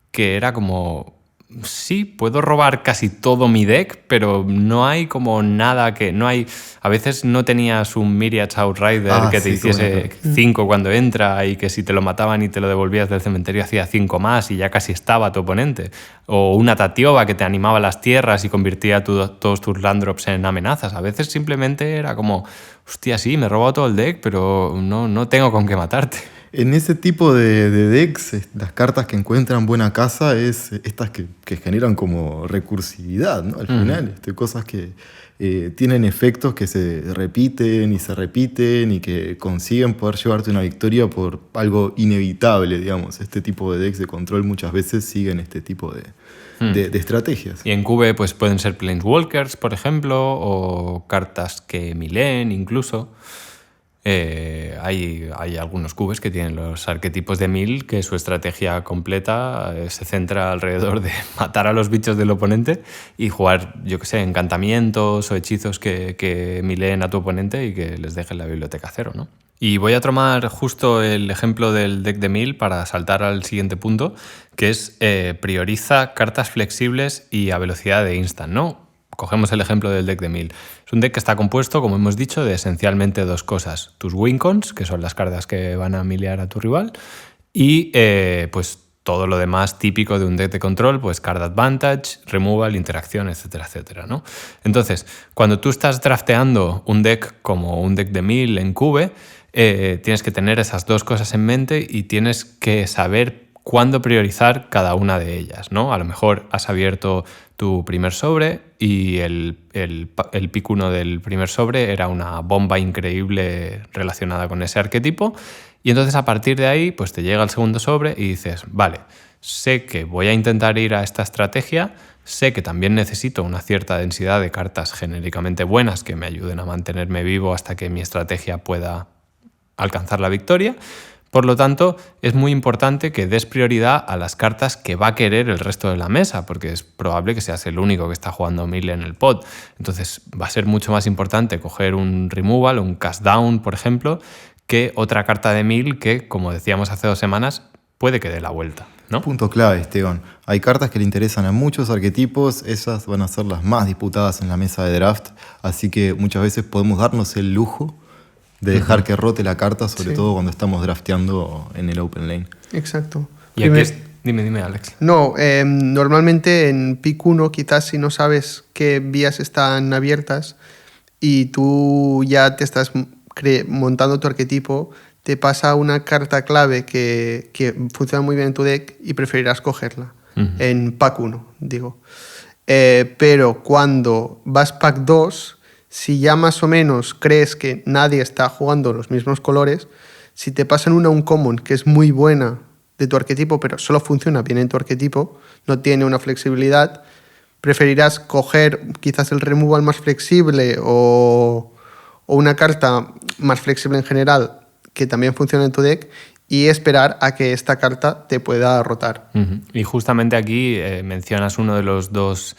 que era como... Sí, puedo robar casi todo mi deck, pero no hay como nada que... no hay. A veces no tenías un Myriads Outrider que te hiciese 5 cuando entra y que si te lo mataban y te lo devolvías del cementerio hacía 5 más y ya casi estaba tu oponente. O una Tatiova que te animaba las tierras y convertía todos tus land drops en amenazas. A veces simplemente era como, hostia, sí, me he robado todo el deck, pero no tengo con qué matarte. En ese tipo de decks, las cartas que encuentran buena casa es estas que generan como recursividad, ¿no? Al final, cosas que tienen efectos que se repiten y que consiguen poder llevarte una victoria por algo inevitable, digamos. Este tipo de decks de control muchas veces siguen este tipo de estrategias. Y en Cube pues pueden ser Planeswalkers, por ejemplo, o cartas que milen incluso. Hay algunos cubes que tienen los arquetipos de 1000 que su estrategia completa se centra alrededor de matar a los bichos del oponente y jugar, yo que sé, encantamientos o hechizos que mileen a tu oponente y que les dejen la biblioteca cero, ¿no? Y voy a tomar justo el ejemplo del deck de 1000 para saltar al siguiente punto, que es prioriza cartas flexibles y a velocidad de instant, ¿no? Cogemos el ejemplo del deck de 1000. Es un deck que está compuesto, como hemos dicho, de esencialmente dos cosas. Tus Wincons, que son las cartas que van a milear a tu rival, y pues todo lo demás típico de un deck de control, pues card advantage, removal, interacción, etcétera, etcétera, ¿no? Entonces, cuando tú estás drafteando un deck como un deck de 1000 en Cube, tienes que tener esas dos cosas en mente y tienes que saber cuándo priorizar cada una de ellas, ¿no? A lo mejor has abierto tu primer sobre y el pick 1 del primer sobre era una bomba increíble relacionada con ese arquetipo y entonces a partir de ahí pues te llega el segundo sobre y dices, vale, sé que voy a intentar ir a esta estrategia, sé que también necesito una cierta densidad de cartas genéricamente buenas que me ayuden a mantenerme vivo hasta que mi estrategia pueda alcanzar la victoria. Por lo tanto, es muy importante que des prioridad a las cartas que va a querer el resto de la mesa, porque es probable que seas el único que está jugando 1000 en el pod. Entonces va a ser mucho más importante coger un removal, un cast down, por ejemplo, que otra carta de 1000 que, como decíamos hace 2 semanas, puede que dé la vuelta, ¿no? Punto clave, Esteban. Hay cartas que le interesan a muchos arquetipos, esas van a ser las más disputadas en la mesa de draft, así que muchas veces podemos darnos el lujo de dejar que rote la carta, sobre todo cuando estamos drafteando en el open lane. Exacto. Y aquí Dime, Alex. No, normalmente en pick 1, quizás si no sabes qué vías están abiertas y tú ya te estás montando tu arquetipo, te pasa una carta clave que funciona muy bien en tu deck y preferirás cogerla. En pack 1, digo. Pero cuando vas pack 2... si ya más o menos crees que nadie está jugando los mismos colores, si te pasan una uncommon que es muy buena de tu arquetipo, pero solo funciona bien en tu arquetipo, no tiene una flexibilidad, preferirás coger quizás el removal más flexible o una carta más flexible en general que también funciona en tu deck y esperar a que esta carta te pueda rotar. Y justamente aquí mencionas uno de los dos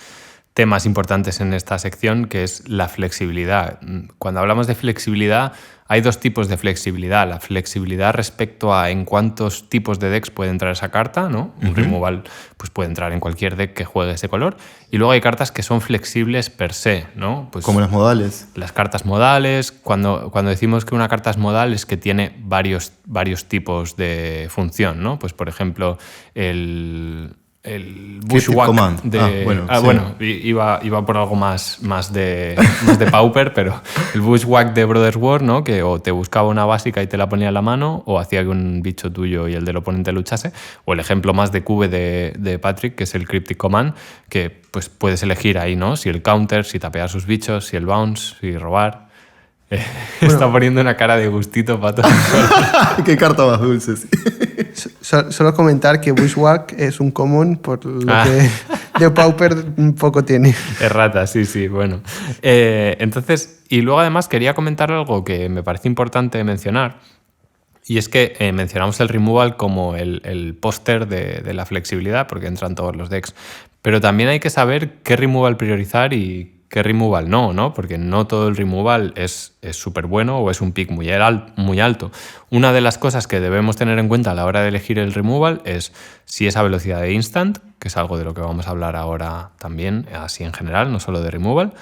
temas importantes en esta sección, que es la flexibilidad. Cuando hablamos de flexibilidad, hay dos tipos de flexibilidad. La flexibilidad respecto a en cuántos tipos de decks puede entrar esa carta, ¿no? Un removal pues puede entrar en cualquier deck que juegue ese color. Y luego hay cartas que son flexibles per se, ¿no? Pues como las modales. Las cartas modales. Cuando decimos que una carta es modal es que tiene varios tipos de función, ¿no? Pues por ejemplo, el Bushwhack iba por algo más de Pauper, pero el Bushwhack de Brothers War, ¿no? Que o te buscaba una básica y te la ponía en la mano, o hacía que un bicho tuyo y el del oponente luchase, o el ejemplo más de Cube de Patrick, que es el Cryptic Command, que pues puedes elegir ahí, ¿no? Si el counter, si tapear sus bichos, si el bounce, si robar. Está poniendo una cara de gustito, Pato. Qué carta más dulce, sí. Solo comentar que Bushwhack es un common, por lo que De Pauper un poco tiene. Errata, sí, bueno. Entonces, y luego además quería comentar algo que me parece importante mencionar, y es que mencionamos el removal como el póster de la flexibilidad, porque entran todos los decks, pero también hay que saber qué removal priorizar y qué removal no, porque no todo el removal es súper bueno o es un pick muy alto. Una de las cosas que debemos tener en cuenta a la hora de elegir el removal es si es a velocidad de instant, que es algo de lo que vamos a hablar ahora también, así en general, no solo de removal.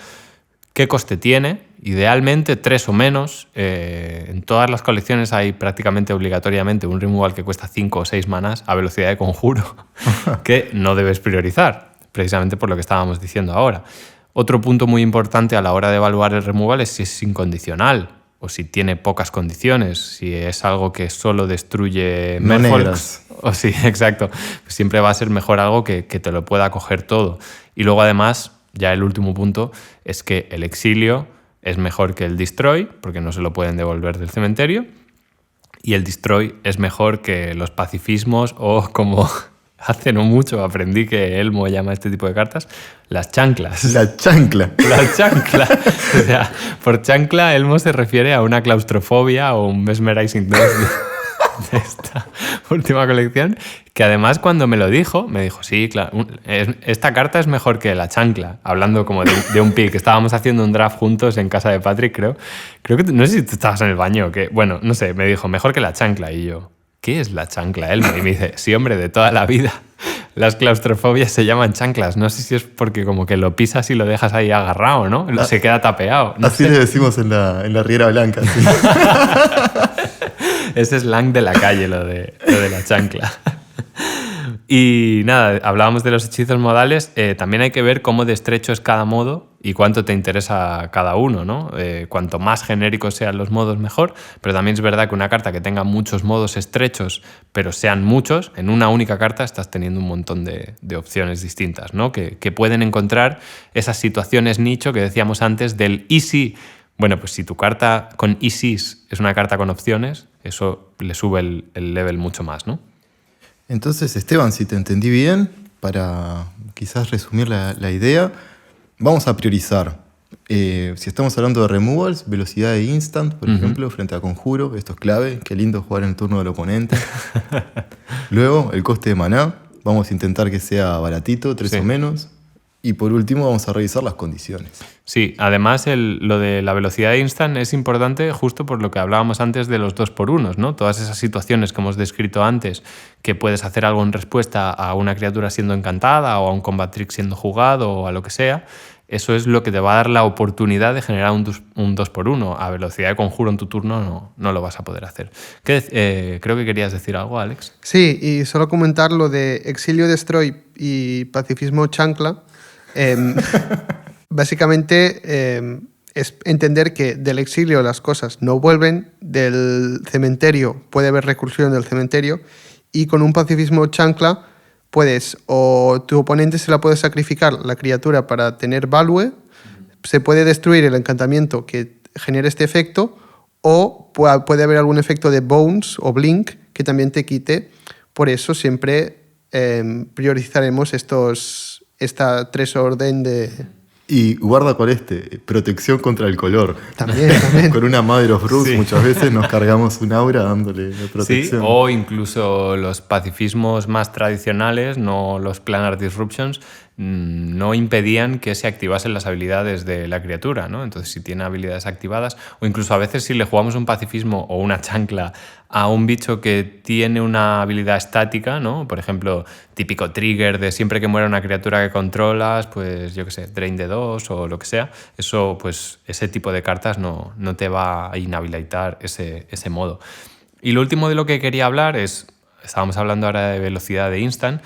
¿Qué coste tiene? Idealmente 3 o menos. En todas las colecciones hay prácticamente obligatoriamente un removal que cuesta 5 o 6 manas a velocidad de conjuro que no debes priorizar, precisamente por lo que estábamos diciendo ahora. Otro punto muy importante a la hora de evaluar el removal es si es incondicional o si tiene pocas condiciones, si es algo que solo destruye no Merfolks. O sí, exacto. Siempre va a ser mejor algo que te lo pueda coger todo. Y luego además, ya el último punto, es que el exilio es mejor que el destroy, porque no se lo pueden devolver del cementerio, y el destroy es mejor que los pacifismos o como... Hace no mucho aprendí que Elmo llama a este tipo de cartas las chanclas. La chancla. La chancla. O sea, por chancla Elmo se refiere a una claustrofobia o un mesmerizing dose de esta última colección, que además cuando me lo dijo, me dijo, sí, claro, esta carta es mejor que la chancla, hablando como de un pick. Estábamos haciendo un draft juntos en casa de Patrick, creo que, no sé si tú estabas en el baño, que bueno, no sé, me dijo, mejor que la chancla, y yo... ¿Qué es la chancla, Elmo? Y me dice, sí, hombre, de toda la vida. Las claustrofobias se llaman chanclas. No sé si es porque como que lo pisas y lo dejas ahí agarrado, ¿no? Se queda tapeado. No así sé. le decimos en la Riera Blanca. Sí. Ese es slang de la calle, lo de la chancla. Y nada, hablábamos de los hechizos modales. También hay que ver cómo de estrecho es cada modo y cuánto te interesa cada uno, ¿no? Cuanto más genéricos sean los modos, mejor. Pero también es verdad que una carta que tenga muchos modos estrechos, pero sean muchos, en una única carta estás teniendo un montón de opciones distintas, ¿no? Que pueden encontrar esas situaciones nicho que decíamos antes del easy. Bueno, pues si tu carta con easies es una carta con opciones, eso le sube el level mucho más, ¿no? Entonces, Esteban, si te entendí bien, para quizás resumir la idea, vamos a priorizar. Si estamos hablando de removals, velocidad de instant, por ejemplo, frente a conjuro, esto es clave, qué lindo jugar en el turno del oponente. Luego, el coste de maná, vamos a intentar que sea baratito, 3 o menos. Y por último, vamos a revisar las condiciones. Sí, además lo de la velocidad de instant es importante justo por lo que hablábamos antes de los 2x1, ¿no? Todas esas situaciones que hemos descrito antes, que puedes hacer algo en respuesta a una criatura siendo encantada o a un combat trick siendo jugado o a lo que sea, eso es lo que te va a dar la oportunidad de generar un 2x1. A velocidad de conjuro en tu turno no lo vas a poder hacer. Creo que querías decir algo, Alex. Sí, y solo comentar lo de exilio destroy y pacifismo chancla. Básicamente es entender que del exilio las cosas no vuelven, del cementerio puede haber recursión del cementerio, y con un pacifismo chancla puedes, o tu oponente se la puede sacrificar la criatura para tener value, se puede destruir el encantamiento que genere este efecto, o puede haber algún efecto de bounce o blink que también te quite. Por eso siempre priorizaremos esta 3 orden de... Y guarda con protección contra el color. También. Con una Mother of Roots Sí. muchas veces nos cargamos un aura dándole protección. Sí, o incluso los pacifismos más tradicionales, no los planar disruptions, no impedían que se activasen las habilidades de la criatura, ¿no? Entonces, si tiene habilidades activadas, o incluso a veces si le jugamos un pacifismo o una chancla a un bicho que tiene una habilidad estática, ¿no? Por ejemplo, típico trigger de siempre que muera una criatura que controlas, pues yo qué sé, drain de 2 o lo que sea, eso, pues ese tipo de cartas no te va a inhabilitar ese modo. Y lo último de lo que quería hablar es, estábamos hablando ahora de velocidad de instant.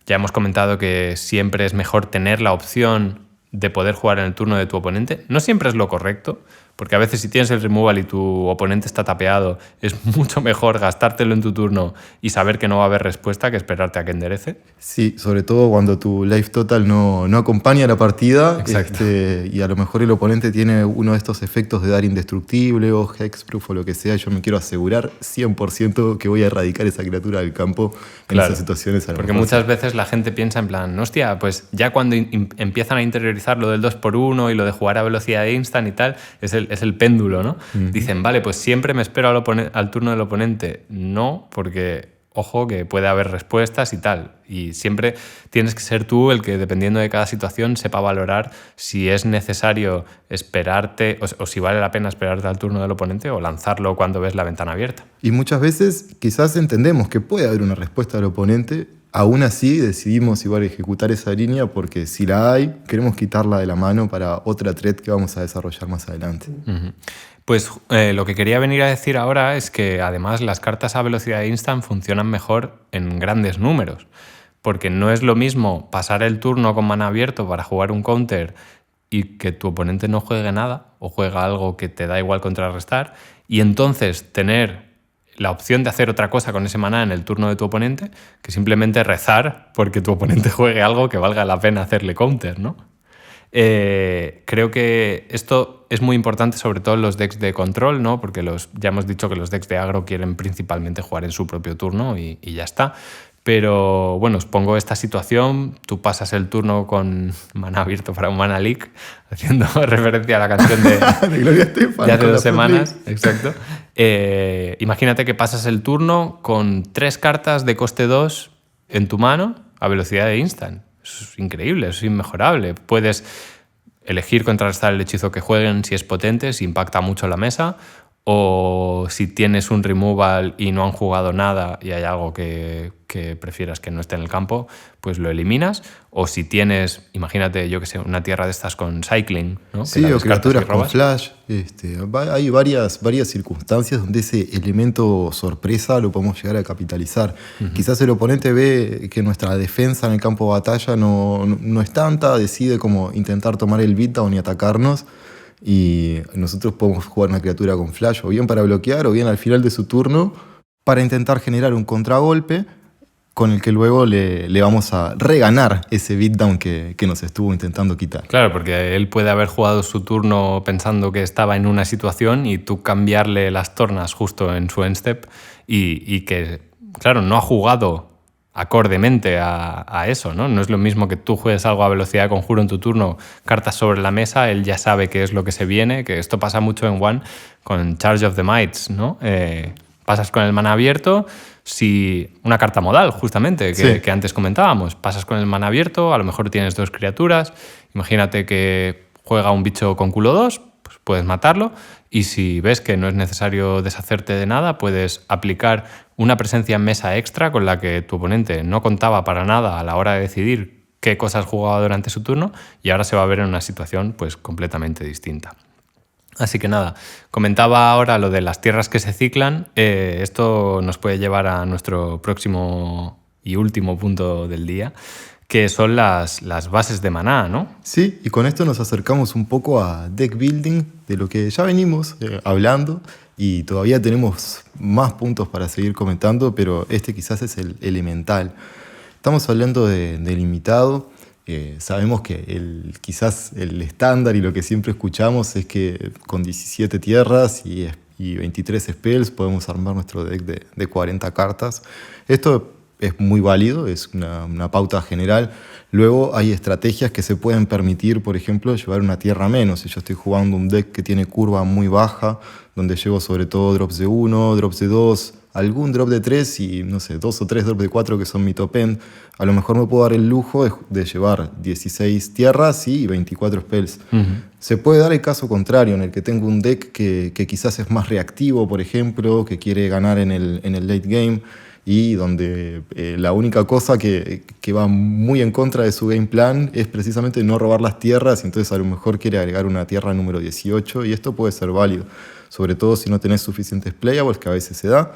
Ya hemos comentado que siempre es mejor tener la opción de poder jugar en el turno de tu oponente. No siempre es lo correcto, porque a veces si tienes el removal y tu oponente está tapeado, es mucho mejor gastártelo en tu turno y saber que no va a haber respuesta que esperarte a que enderece. Sí, sobre todo cuando tu life total no acompaña la partida. Exacto. Y a lo mejor el oponente tiene uno de estos efectos de dar indestructible o hexproof o lo que sea. Yo me quiero asegurar 100% que voy a erradicar esa criatura del campo en esas situaciones. Porque muchas veces la gente piensa en plan, hostia, pues ya cuando empiezan a interiorizar lo del 2x1 y lo de jugar a velocidad de instant y tal, es el péndulo, ¿no? Dicen, vale, pues siempre me espero al turno del oponente. No, porque ojo que puede haber respuestas y tal. Y siempre tienes que ser tú el que, dependiendo de cada situación, sepa valorar si es necesario esperarte o si vale la pena esperarte al turno del oponente o lanzarlo cuando ves la ventana abierta. Y muchas veces quizás entendemos que puede haber una respuesta del oponente, aún así decidimos igual ejecutar esa línea porque si la hay, queremos quitarla de la mano para otra thread que vamos a desarrollar más adelante. Pues lo que quería venir a decir ahora es que además las cartas a velocidad de instant funcionan mejor en grandes números, porque no es lo mismo pasar el turno con mana abierto para jugar un counter y que tu oponente no juegue nada o juega algo que te da igual contrarrestar y entonces tener la opción de hacer otra cosa con ese maná en el turno de tu oponente que simplemente rezar porque tu oponente juegue algo que valga la pena hacerle counter, ¿no? Creo que esto es muy importante sobre todo en los decks de control, ¿no? Porque ya hemos dicho que los decks de agro quieren principalmente jugar en su propio turno y ya está. Pero bueno, os pongo esta situación, tú pasas el turno con mana abierto para un mana leak, haciendo referencia a la canción de Gloria Estefan, de hace 2 semanas. Exacto. Imagínate que pasas el turno con 3 cartas de coste 2 en tu mano a velocidad de instant. Eso es increíble, eso es inmejorable. Puedes elegir contrarrestar el hechizo que jueguen si es potente, si impacta mucho la mesa, o si tienes un removal y no han jugado nada y hay algo que prefieras que no esté en el campo, pues lo eliminas. O si tienes, imagínate, yo que sé, una tierra de estas con cycling, ¿no? Sí, o criaturas con flash. Hay varias circunstancias donde ese elemento sorpresa lo podemos llegar a capitalizar. Quizás el oponente ve que nuestra defensa en el campo de batalla no es tanta, decide como intentar tomar el beatdown y atacarnos. Y nosotros podemos jugar una criatura con flash o bien para bloquear o bien al final de su turno para intentar generar un contragolpe con el que luego le vamos a reganar ese beatdown que nos estuvo intentando quitar. Claro, porque él puede haber jugado su turno pensando que estaba en una situación y tú cambiarle las tornas justo en su end step y que, claro, no ha jugado acordemente a eso, ¿no? No es lo mismo que tú juegues algo a velocidad de conjuro en tu turno, cartas sobre la mesa, él ya sabe qué es lo que se viene, que esto pasa mucho en One con Charge of the Mites, ¿no? Pasas con el mana abierto, si una carta modal, justamente, que antes comentábamos, pasas con el mana abierto, a lo mejor tienes 2 criaturas, imagínate que juega un bicho con culo 2, pues puedes matarlo, y si ves que no es necesario deshacerte de nada, puedes aplicar una presencia en mesa extra con la que tu oponente no contaba para nada a la hora de decidir qué cosas jugaba durante su turno y ahora se va a ver en una situación pues completamente distinta. Así que nada, comentaba ahora lo de las tierras que se ciclan. Esto nos puede llevar a nuestro próximo y último punto del día, que son las bases de maná, ¿no? Sí, y con esto nos acercamos un poco a deck building, de lo que ya venimos hablando, y todavía tenemos más puntos para seguir comentando, pero este quizás es el elemental. Estamos hablando de limitado. Sabemos que quizás el estándar y lo que siempre escuchamos es que con 17 tierras y 23 spells podemos armar nuestro deck de 40 cartas. Esto es muy válido, es una pauta general. Luego hay estrategias que se pueden permitir, por ejemplo, llevar una tierra menos. Si yo estoy jugando un deck que tiene curva muy baja, donde llevo sobre todo drops de 1, drops de 2, algún drop de 3 y, no sé, 2 o 3 drops de 4 que son mi top end, a lo mejor me puedo dar el lujo de llevar 16 tierras y 24 spells. Se puede dar el caso contrario, en el que tengo un deck que quizás es más reactivo, por ejemplo, que quiere ganar en el late game, y donde la única cosa que va muy en contra de su game plan es precisamente no robar las tierras, y entonces a lo mejor quiere agregar una tierra número 18, y esto puede ser válido, sobre todo si no tenés suficientes playables, que a veces se da,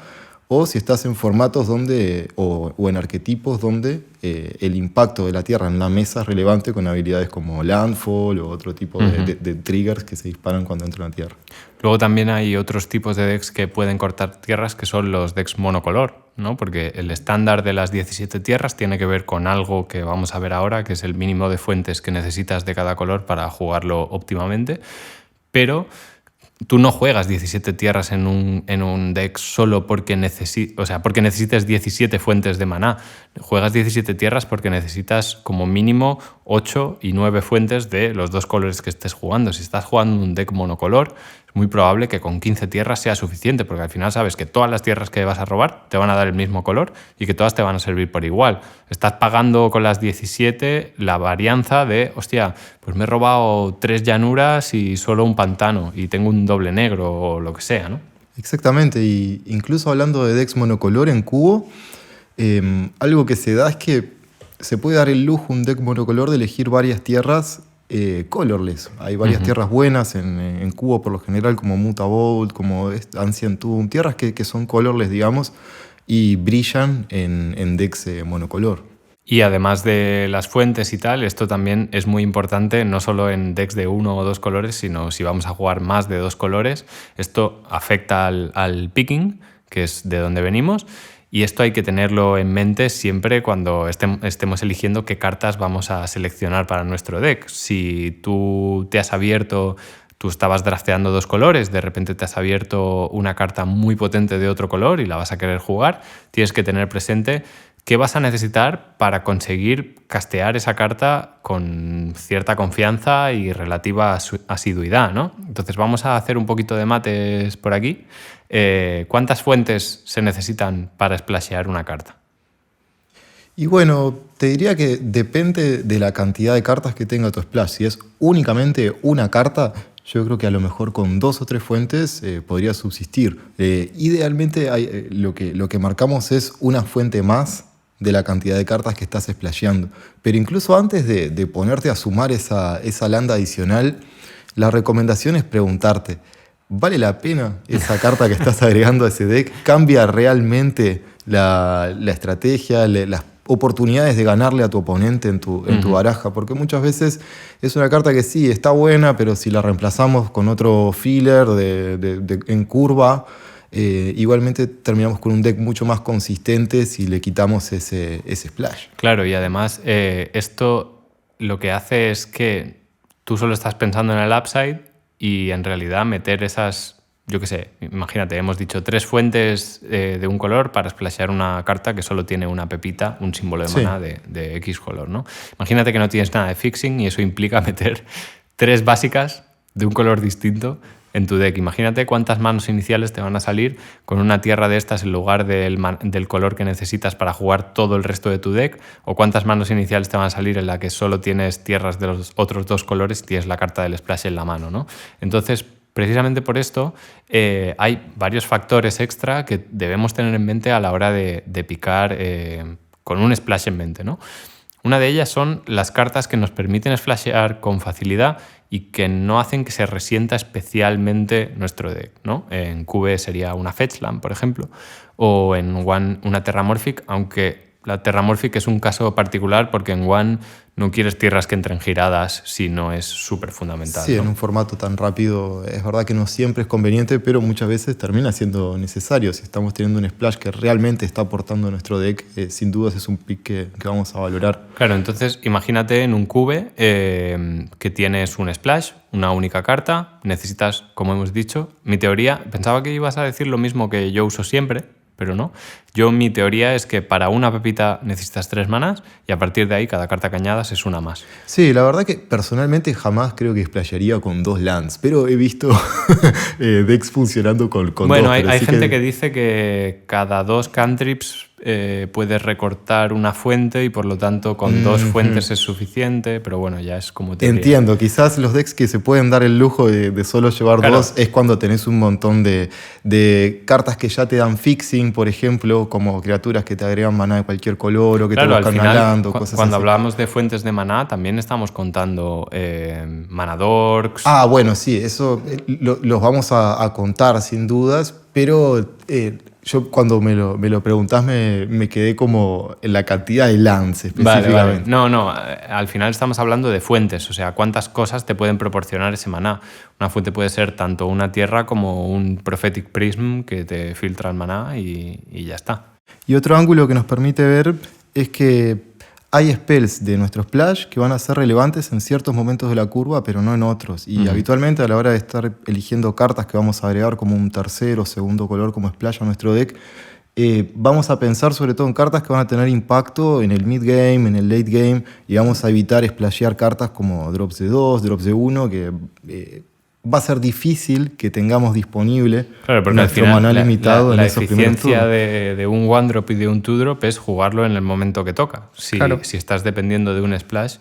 o si estás en formatos donde, o en arquetipos donde el impacto de la tierra en la mesa es relevante, con habilidades como Landfall o otro tipo de triggers que se disparan cuando entra una tierra. Luego también hay otros tipos de decks que pueden cortar tierras, que son los decks monocolor, ¿no? Porque el estándar de las 17 tierras tiene que ver con algo que vamos a ver ahora, que es el mínimo de fuentes que necesitas de cada color para jugarlo óptimamente, pero tú no juegas 17 tierras en un deck solo porque necesites 17 fuentes de maná. Juegas 17 tierras porque necesitas como mínimo 8 y 9 fuentes de los 2 colores que estés jugando. Si estás jugando un deck monocolor, es muy probable que con 15 tierras sea suficiente, porque al final sabes que todas las tierras que vas a robar te van a dar el mismo color y que todas te van a servir por igual. Estás pagando con las 17 la varianza de, hostia, pues me he robado 3 llanuras y solo un pantano y tengo un doble negro o lo que sea, ¿no? Exactamente, y incluso hablando de decks monocolor en cubo, algo que se da es que se puede dar el lujo un deck monocolor de elegir varias tierras colorless. Hay varias tierras buenas en cubo por lo general, como Mutavault, como Ancient Tomb, tierras que son colorless, digamos, y brillan en decks monocolor. Y además de las fuentes y tal, esto también es muy importante, no solo en decks de 1 o 2 colores, sino si vamos a jugar más de 2 colores. Esto afecta al picking, que es de donde venimos, y esto hay que tenerlo en mente siempre cuando estemos eligiendo qué cartas vamos a seleccionar para nuestro deck. Si tú estabas drafteando 2 colores, de repente te has abierto una carta muy potente de otro color y la vas a querer jugar, tienes que tener presente qué vas a necesitar para conseguir castear esa carta con cierta confianza y relativa asiduidad, ¿no? Entonces vamos a hacer un poquito de mates por aquí. ¿Cuántas fuentes se necesitan para splashear una carta? Y bueno, te diría que depende de la cantidad de cartas que tenga tu splash. Si es únicamente una carta, yo creo que a lo mejor con 2 o 3 fuentes podría subsistir. Idealmente lo que marcamos es una fuente más de la cantidad de cartas que estás splasheando. Pero incluso antes de ponerte a sumar esa landa adicional, la recomendación es preguntarte, ¿vale la pena esa carta que estás agregando a ese deck? ¿Cambia realmente la estrategia, las oportunidades de ganarle a tu oponente en tu baraja? Porque muchas veces es una carta que sí, está buena, pero si la reemplazamos con otro filler en curva, igualmente terminamos con un deck mucho más consistente si le quitamos ese splash. Claro, y además esto lo que hace es que tú solo estás pensando en el upside y en realidad meter esas, yo qué sé, imagínate, hemos dicho 3 fuentes de un color para splashear una carta que solo tiene una pepita, un símbolo de maná de X color, ¿no? Imagínate que no tienes nada de fixing y eso implica meter 3 básicas de un color distinto en tu deck. Imagínate cuántas manos iniciales te van a salir con una tierra de estas en lugar del color que necesitas para jugar todo el resto de tu deck, o cuántas manos iniciales te van a salir en la que solo tienes tierras de los otros 2 colores y tienes la carta del splash en la mano, ¿no? Entonces, precisamente por esto, hay varios factores extra que debemos tener en mente a la hora de picar con un splash en mente, ¿no? Una de ellas son las cartas que nos permiten splashear con facilidad y que no hacen que se resienta especialmente nuestro deck, ¿no? En Cube sería una Fetchland, por ejemplo, o en One una Terramorphic, aunque la Terramorphic es un caso particular porque en One no quieres tierras que entren giradas si no es súper fundamental. Sí, ¿no? En un formato tan rápido es verdad que no siempre es conveniente, pero muchas veces termina siendo necesario. Si estamos teniendo un splash que realmente está aportando a nuestro deck, sin dudas es un pick que vamos a valorar. Claro, entonces imagínate en un cube que tienes un splash, una única carta, necesitas, como hemos dicho, mi teoría, pensaba que ibas a decir lo mismo que yo uso siempre, pero no. Mi teoría es que para una pepita necesitas 3 manas y a partir de ahí cada carta que añadas es una más. Sí, la verdad que personalmente jamás creo que splasharía con 2 lands, pero he visto decks funcionando con bueno, 2. hay gente que dice que cada 2 cantrips puedes recortar una fuente y por lo tanto con 2 fuentes es suficiente, pero bueno, ya es como teoría. Entiendo, quizás los decks que se pueden dar el lujo de solo llevar Claro. 2 es cuando tenés un montón de cartas que ya te dan fixing, por ejemplo, como criaturas que te agregan maná de cualquier color o que Claro, te al buscan final, ganando, cosas cuando así. hablábamos de fuentes de maná, también estamos contando manadorks. Ah, bueno, sí, eso los vamos a contar sin dudas, pero yo cuando me lo preguntás me quedé como en la cantidad de lands específicamente. Vale. No, al final estamos hablando de fuentes, o sea, cuántas cosas te pueden proporcionar ese maná. Una fuente puede ser tanto una tierra como un Prophetic Prism que te filtra el maná y ya está. Y otro ángulo que nos permite ver es que hay spells de nuestro splash que van a ser relevantes en ciertos momentos de la curva, pero no en otros. Y habitualmente a la hora de estar eligiendo cartas que vamos a agregar como un tercer o segundo color como splash a nuestro deck, vamos a pensar sobre todo en cartas que van a tener impacto en el mid-game, en el late-game, y vamos a evitar splashear cartas como drops de 2, drops de 1, que va a ser difícil que tengamos disponible nuestro maná limitado en esos primeros turnos. La eficiencia de un one drop y de un two drop es jugarlo en el momento que toca. Si estás dependiendo de un splash,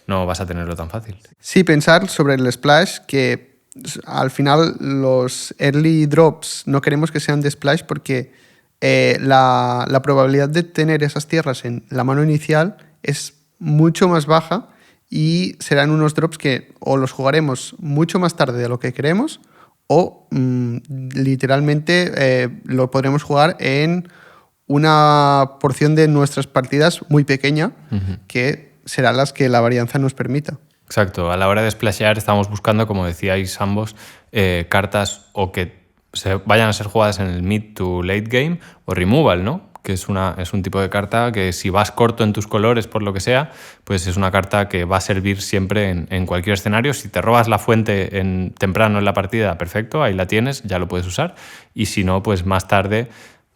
no vas a tenerlo tan fácil. Sí, pensar sobre el splash, que al final los early drops no queremos que sean de splash porque la probabilidad de tener esas tierras en la mano inicial es mucho más baja y serán unos drops que o los jugaremos mucho más tarde de lo que queremos o literalmente lo podremos jugar en una porción de nuestras partidas muy pequeña, que serán las que la varianza nos permita. Exacto. A la hora de splashear estamos buscando, como decíais ambos, cartas o que vayan a ser jugadas en el mid to late game o removal, ¿no? Que es un tipo de carta que si vas corto en tus colores por lo que sea, pues es una carta que va a servir siempre en cualquier escenario. Si te robas la fuente temprano en la partida, perfecto, ahí la tienes, ya lo puedes usar. Y si no, pues más tarde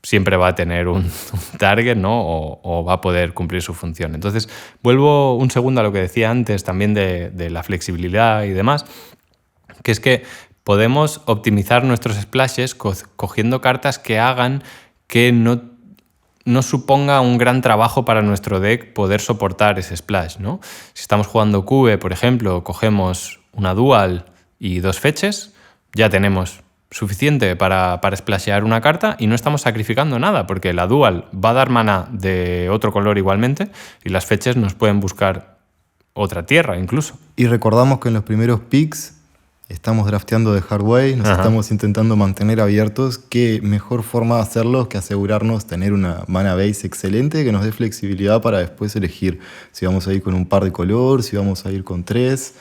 siempre va a tener un target, ¿no? O va a poder cumplir su función. Entonces, vuelvo un segundo a lo que decía antes también de la flexibilidad y demás, que es que podemos optimizar nuestros splashes cogiendo cartas que hagan que no suponga un gran trabajo para nuestro deck poder soportar ese splash, ¿no? Si estamos jugando cube, por ejemplo, cogemos una dual y 2 fetches, ya tenemos suficiente para splashear una carta y no estamos sacrificando nada, porque la dual va a dar mana de otro color igualmente y las fetches nos pueden buscar otra tierra incluso. Y recordamos que en los primeros picks estamos drafteando de hard way, nos estamos intentando mantener abiertos. ¿Qué mejor forma de hacerlo que asegurarnos tener una mana base excelente que nos dé flexibilidad para después elegir si vamos a ir con un par de color, si vamos a ir con 3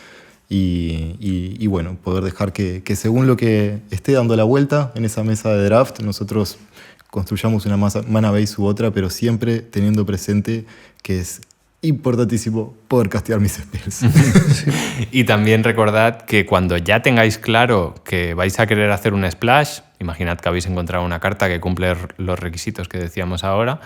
y bueno, poder dejar que según lo que esté dando la vuelta en esa mesa de draft, nosotros construyamos una mana base u otra, pero siempre teniendo presente que es importantísimo poder castear mis spells. Y también recordad que cuando ya tengáis claro que vais a querer hacer un splash, imaginad que habéis encontrado una carta que cumple los requisitos que decíamos ahora,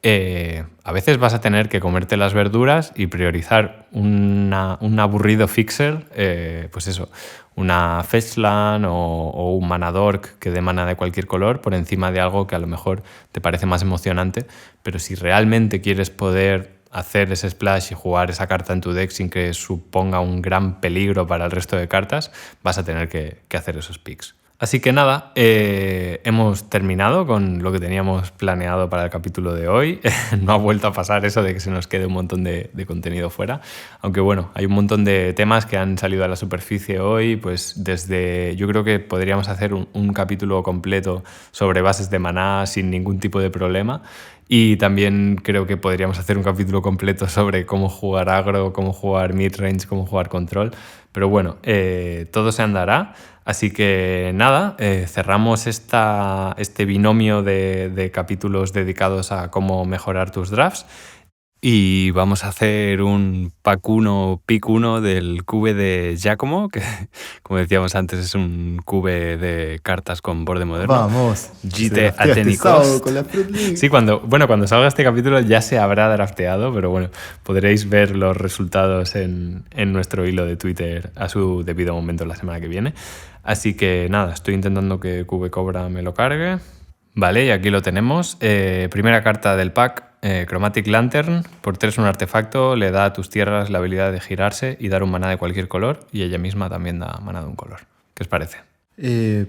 a veces vas a tener que comerte las verduras y priorizar un aburrido fixer, pues eso, una fetchland o un mana dork que dé mana de cualquier color por encima de algo que a lo mejor te parece más emocionante, pero si realmente quieres poder hacer ese splash y jugar esa carta en tu deck sin que suponga un gran peligro para el resto de cartas, vas a tener que hacer esos picks. Así que nada, hemos terminado con lo que teníamos planeado para el capítulo de hoy. No ha vuelto a pasar eso de que se nos quede un montón de contenido fuera. Aunque bueno, hay un montón de temas que han salido a la superficie hoy. Pues yo creo que podríamos hacer un capítulo completo sobre bases de maná sin ningún tipo de problema. Y también creo que podríamos hacer un capítulo completo sobre cómo jugar agro, cómo jugar midrange, cómo jugar control. Pero bueno, todo se andará. Así que nada, cerramos este binomio de capítulos dedicados a cómo mejorar tus drafts. Y vamos a hacer un pack 1, pick 1 del cube de Giacomo, que como decíamos antes es un cube de cartas con borde moderno. Vamos. GT Atenicos. Sí, cuando salga este capítulo ya se habrá drafteado, pero bueno, podréis ver los resultados en nuestro hilo de Twitter a su debido momento la semana que viene. Así que nada, estoy intentando que Cube Cobra me lo cargue. Vale, y aquí lo tenemos. Primera carta del pack. Chromatic Lantern, por 3 un artefacto, le da a tus tierras la habilidad de girarse y dar un maná de cualquier color, y ella misma también da maná de un color. ¿Qué os parece?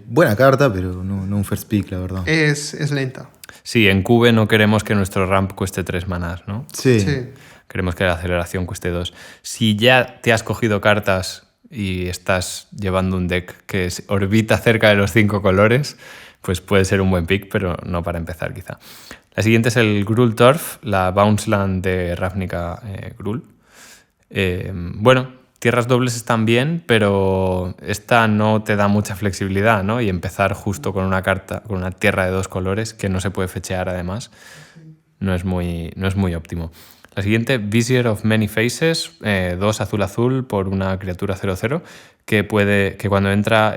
Buena carta, pero no un first pick, la verdad. Es lenta. Sí, en Cube no queremos que nuestro ramp cueste 3 manás, ¿no? Sí. Queremos que la aceleración cueste 2. Si ya te has cogido cartas y estás llevando un deck que orbita cerca de los 5 colores, pues puede ser un buen pick, pero no para empezar quizá. La siguiente es el Gruul Turf, la Bounce Land de Ravnica Gruul. Bueno, tierras dobles están bien, pero esta no te da mucha flexibilidad, ¿no? Y empezar justo con una carta, con una tierra de 2 colores que no se puede fechear además, no es muy óptimo. La siguiente, Vizier of Many Faces, 2 azul-azul por una criatura 0/0, que cuando entra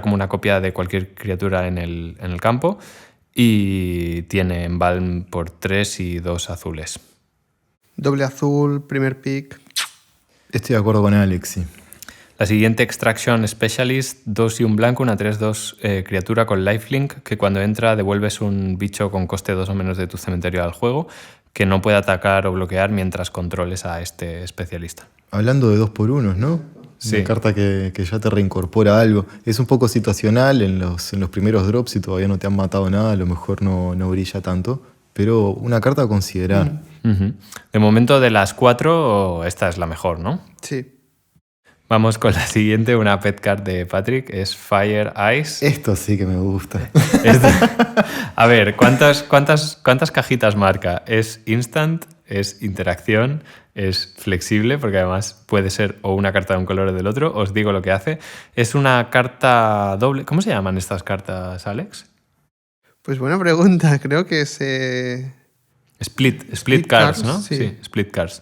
como una copia de cualquier criatura en el campo y tiene Embalm por 3 y 2 azules. Doble azul, primer pick. Estoy de acuerdo con Alex, sí. La siguiente, Extraction Specialist, 2 y un blanco, una 3/2 criatura con lifelink, que cuando entra devuelves un bicho con coste 2 o menos de tu cementerio al juego, que no puede atacar o bloquear mientras controles a este especialista. Hablando de 2x1, ¿no? Sí. Una carta que ya te reincorpora algo. Es un poco situacional en los primeros drops, si todavía no te han matado nada, a lo mejor no brilla tanto, pero una carta a considerar. Uh-huh. De momento, de las 4, esta es la mejor, ¿no? Sí. Vamos con la siguiente, una pet card de Patrick, es Fire Ice. Esto sí que me gusta. A ver, ¿cuántas cajitas marca? ¿Es instant? ¿Es interacción? ¿Es flexible? Porque además puede ser o una carta de un color o del otro. Os digo lo que hace. Es una carta doble. ¿Cómo se llaman estas cartas, Alex? Pues buena pregunta. Creo que es... Split cards, ¿no? Sí, split cards.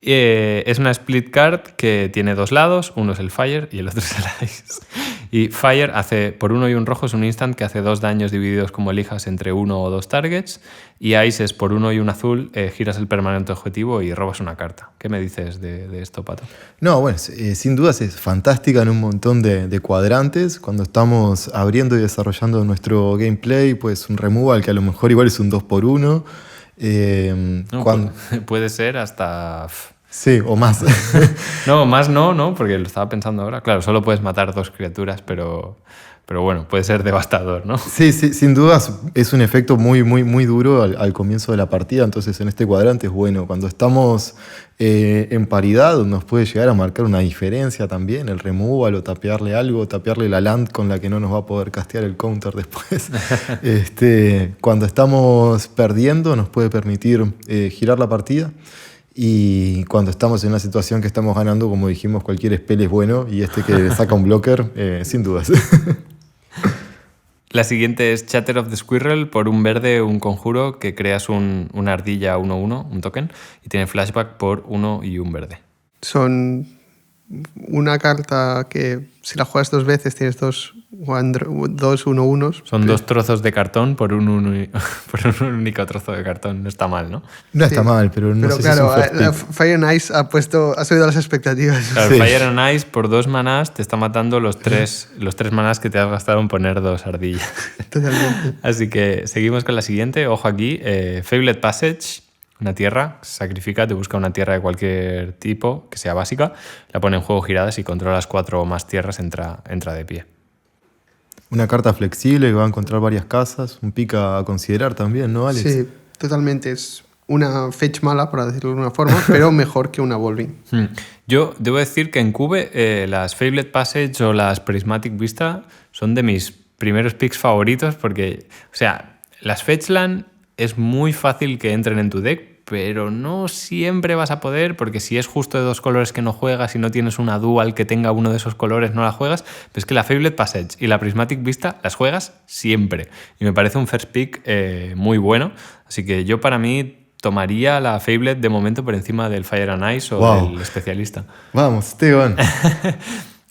Es una split card que tiene 2 lados, uno es el Fire y el otro es el Ice. Y Fire hace por 1 y un rojo, es un instant que hace 2 daños divididos como elijas entre 1 o 2 targets. Y Ice es por 1 y un azul, giras el permanente objetivo y robas una carta. ¿Qué me dices de esto, Pato? No, bueno, sin dudas es fantástica en un montón de cuadrantes. Cuando estamos abriendo y desarrollando nuestro gameplay, pues un removal que a lo mejor igual es un 2x1. Puede ser hasta... Sí, o más. No, más no, porque lo estaba pensando ahora. Claro, solo puedes matar 2 criaturas, pero bueno, puede ser devastador, ¿no? Sí, sin dudas es un efecto muy, muy, muy duro al comienzo de la partida, entonces en este cuadrante es bueno. Cuando estamos en paridad nos puede llegar a marcar una diferencia también, el removal o tapearle algo, tapearle la land con la que no nos va a poder castear el counter después. Cuando estamos perdiendo nos puede permitir girar la partida. Y cuando estamos en una situación que estamos ganando, como dijimos, cualquier spell es bueno y que saca un blocker, sin dudas. La siguiente es Chatter of the Squirrel, por un verde, un conjuro que creas una ardilla 1/1, un token, y tiene flashback por 1 y un verde. Son una carta que si la juegas 2 veces tienes 2 1/1s. Son 2 trozos de cartón por un único trozo de cartón. No está mal, ¿no? No está mal, pero no sé claro, si es un first pick. Fire and Ice ha subido las expectativas. Claro, Sí. Fire and Ice por 2 manás te está matando los 3 manás que te has gastado en poner 2 ardillas. Totalmente. Así que seguimos con la siguiente. Ojo aquí, Fabled Passage, una tierra, se sacrifica, te busca una tierra de cualquier tipo, que sea básica, la pone en juego girada, si controlas 4 o más tierras entra de pie. Una carta flexible que va a encontrar varias casas, un pick a considerar también, ¿no, Alex? Sí, totalmente. Es una fetch mala, por decirlo de alguna forma, pero mejor que una Volving. Yo debo decir que en Cube las Fabled Passage o las Prismatic Vista son de mis primeros picks favoritos porque, o sea, las Fetchland es muy fácil que entren en tu deck, pero no siempre vas a poder, porque si es justo de 2 colores que no juegas y no tienes una dual que tenga uno de esos colores, no la juegas. Pero es que la Fabled Passage y la Prismatic Vista las juegas siempre. Y me parece un first pick muy bueno. Así que yo, para mí, tomaría la Fabled de momento por encima del Fire and Ice o del especialista. Vamos, Esteban.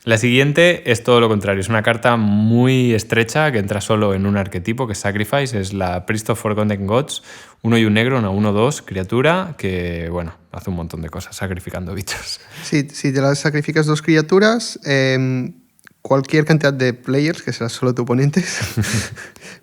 La siguiente es todo lo contrario. Es una carta muy estrecha que entra solo en un arquetipo, que es Sacrifice. Es la Priest of Forgotten Gods. 1 y un negro, una 1/2 criatura que, bueno, hace un montón de cosas sacrificando bichos. Sí, si te las sacrificas 2 criaturas, cualquier cantidad de players, que será solo tu oponente,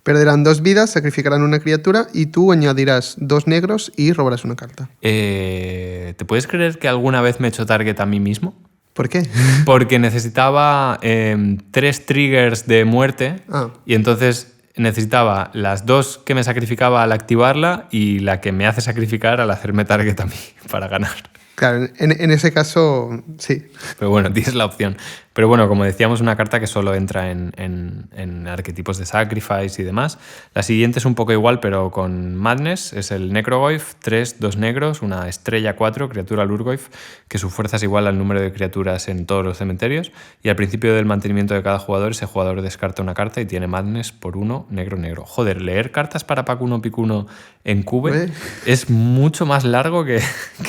perderán 2 vidas, sacrificarán una criatura y tú añadirás 2 negros y robarás una carta. ¿Te puedes creer que alguna vez me he hecho target a mí mismo? ¿Por qué? Porque necesitaba 3 triggers de muerte y entonces necesitaba las 2 que me sacrificaba al activarla y la que me hace sacrificar al hacerme target a mí para ganar. Claro, en ese caso, sí. Pero bueno, tienes la opción. Pero bueno, como decíamos, una carta que solo entra en arquetipos de Sacrifice y demás. La siguiente es un poco igual, pero con Madness. Es el Necrogoyf, 3, 2 negros, una estrella 4, criatura Lurgoyf, que su fuerza es igual al número de criaturas en todos los cementerios. Y al principio del mantenimiento de cada jugador, ese jugador descarta una carta y tiene Madness por 1, negro, negro. Joder, leer cartas para pack 1 pick 1 en Cube es mucho más largo que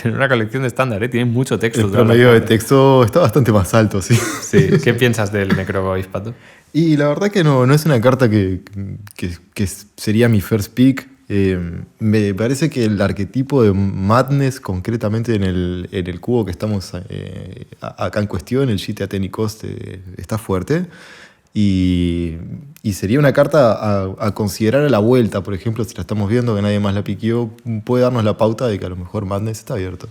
en una colección de estándar, ¿eh? Tiene mucho texto. El promedio de texto está bastante más alto, sí. Sí. ¿Qué piensas del Necrogoyf, Pato? Y la verdad que no es una carta que sería mi first pick. Me parece que el arquetipo de Madness, concretamente en el cubo que estamos acá en cuestión, el GT Athenic Cost, está fuerte. Y sería una carta a considerar a la vuelta. Por ejemplo, si la estamos viendo que nadie más la piqueó, puede darnos la pauta de que a lo mejor Madness está abierto.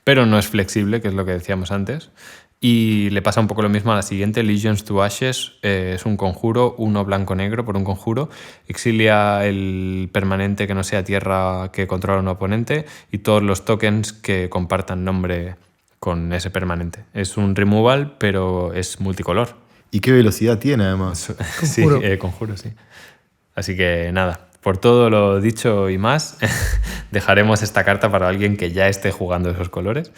Pero no es flexible, que es lo que decíamos antes. Y le pasa un poco lo mismo a la siguiente, Legions to Ashes. Es un conjuro, 1 blanco-negro por un conjuro. Exilia el permanente que no sea tierra que controla un oponente y todos los tokens que compartan nombre con ese permanente. Es un removal, pero es multicolor. ¿Y qué velocidad tiene, además? Conjuro. Sí, conjuro, sí. Así que nada, por todo lo dicho y más, dejaremos esta carta para alguien que ya esté jugando esos colores.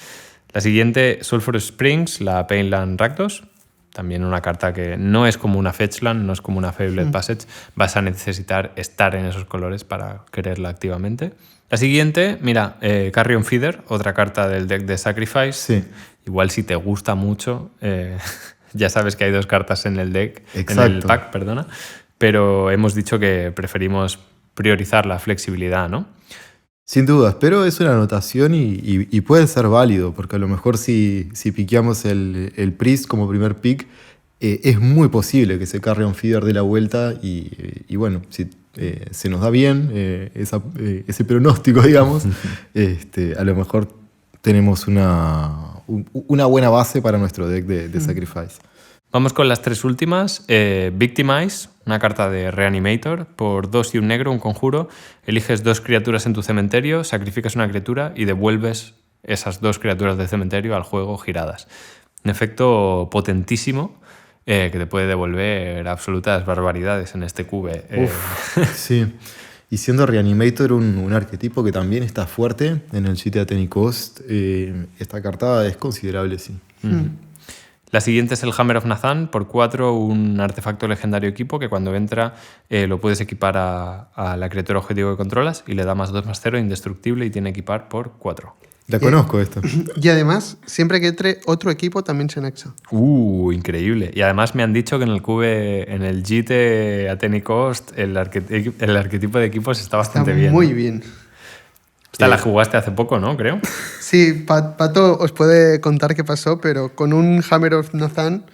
La siguiente, Sulphur Springs, la Painland Rakdos. También una carta que no es como una Fetchland, no es como una Fabled Passage. Vas a necesitar estar en esos colores para quererla activamente. La siguiente, mira, Carrion Feeder, otra carta del deck de Sacrifice. Sí. Igual si te gusta mucho, ya sabes que hay 2 cartas en el deck, Exacto. en el pack, perdona. Pero hemos dicho que preferimos priorizar la flexibilidad, ¿no? Sin dudas, pero es una anotación y puede ser válido, porque a lo mejor si piqueamos el Priest como primer pick, es muy posible que se Carrion Feeder de la vuelta y bueno, si se nos da bien ese pronóstico, digamos, a lo mejor tenemos una buena base para nuestro deck de Sacrifice. Vamos con las 3 últimas. Victimize, una carta de Reanimator. Por 2 y un negro, un conjuro. Eliges 2 criaturas en tu cementerio, sacrificas una criatura y devuelves esas 2 criaturas del cementerio al juego giradas. Un efecto potentísimo que te puede devolver absolutas barbaridades en este cube. Sí. Y siendo Reanimator un arquetipo que también está fuerte en el GT Athenic Cost, esta carta es considerable, sí. La siguiente es el Hammer of Nathan, por 4, un artefacto legendario equipo que cuando entra lo puedes equipar a la criatura objetivo que controlas y le da +2/+0, indestructible, y tiene equipar por 4. La conozco esta. Y además, siempre que entre otro equipo también se anexa. Increíble. Y además me han dicho que en el cube, en el GT Athenic Cost, el arquetipo de equipos está bastante bien. Muy bien. Esta la jugaste hace poco, ¿no? Creo. Sí, Pato os puede contar qué pasó, pero con un Hammer of Nathan,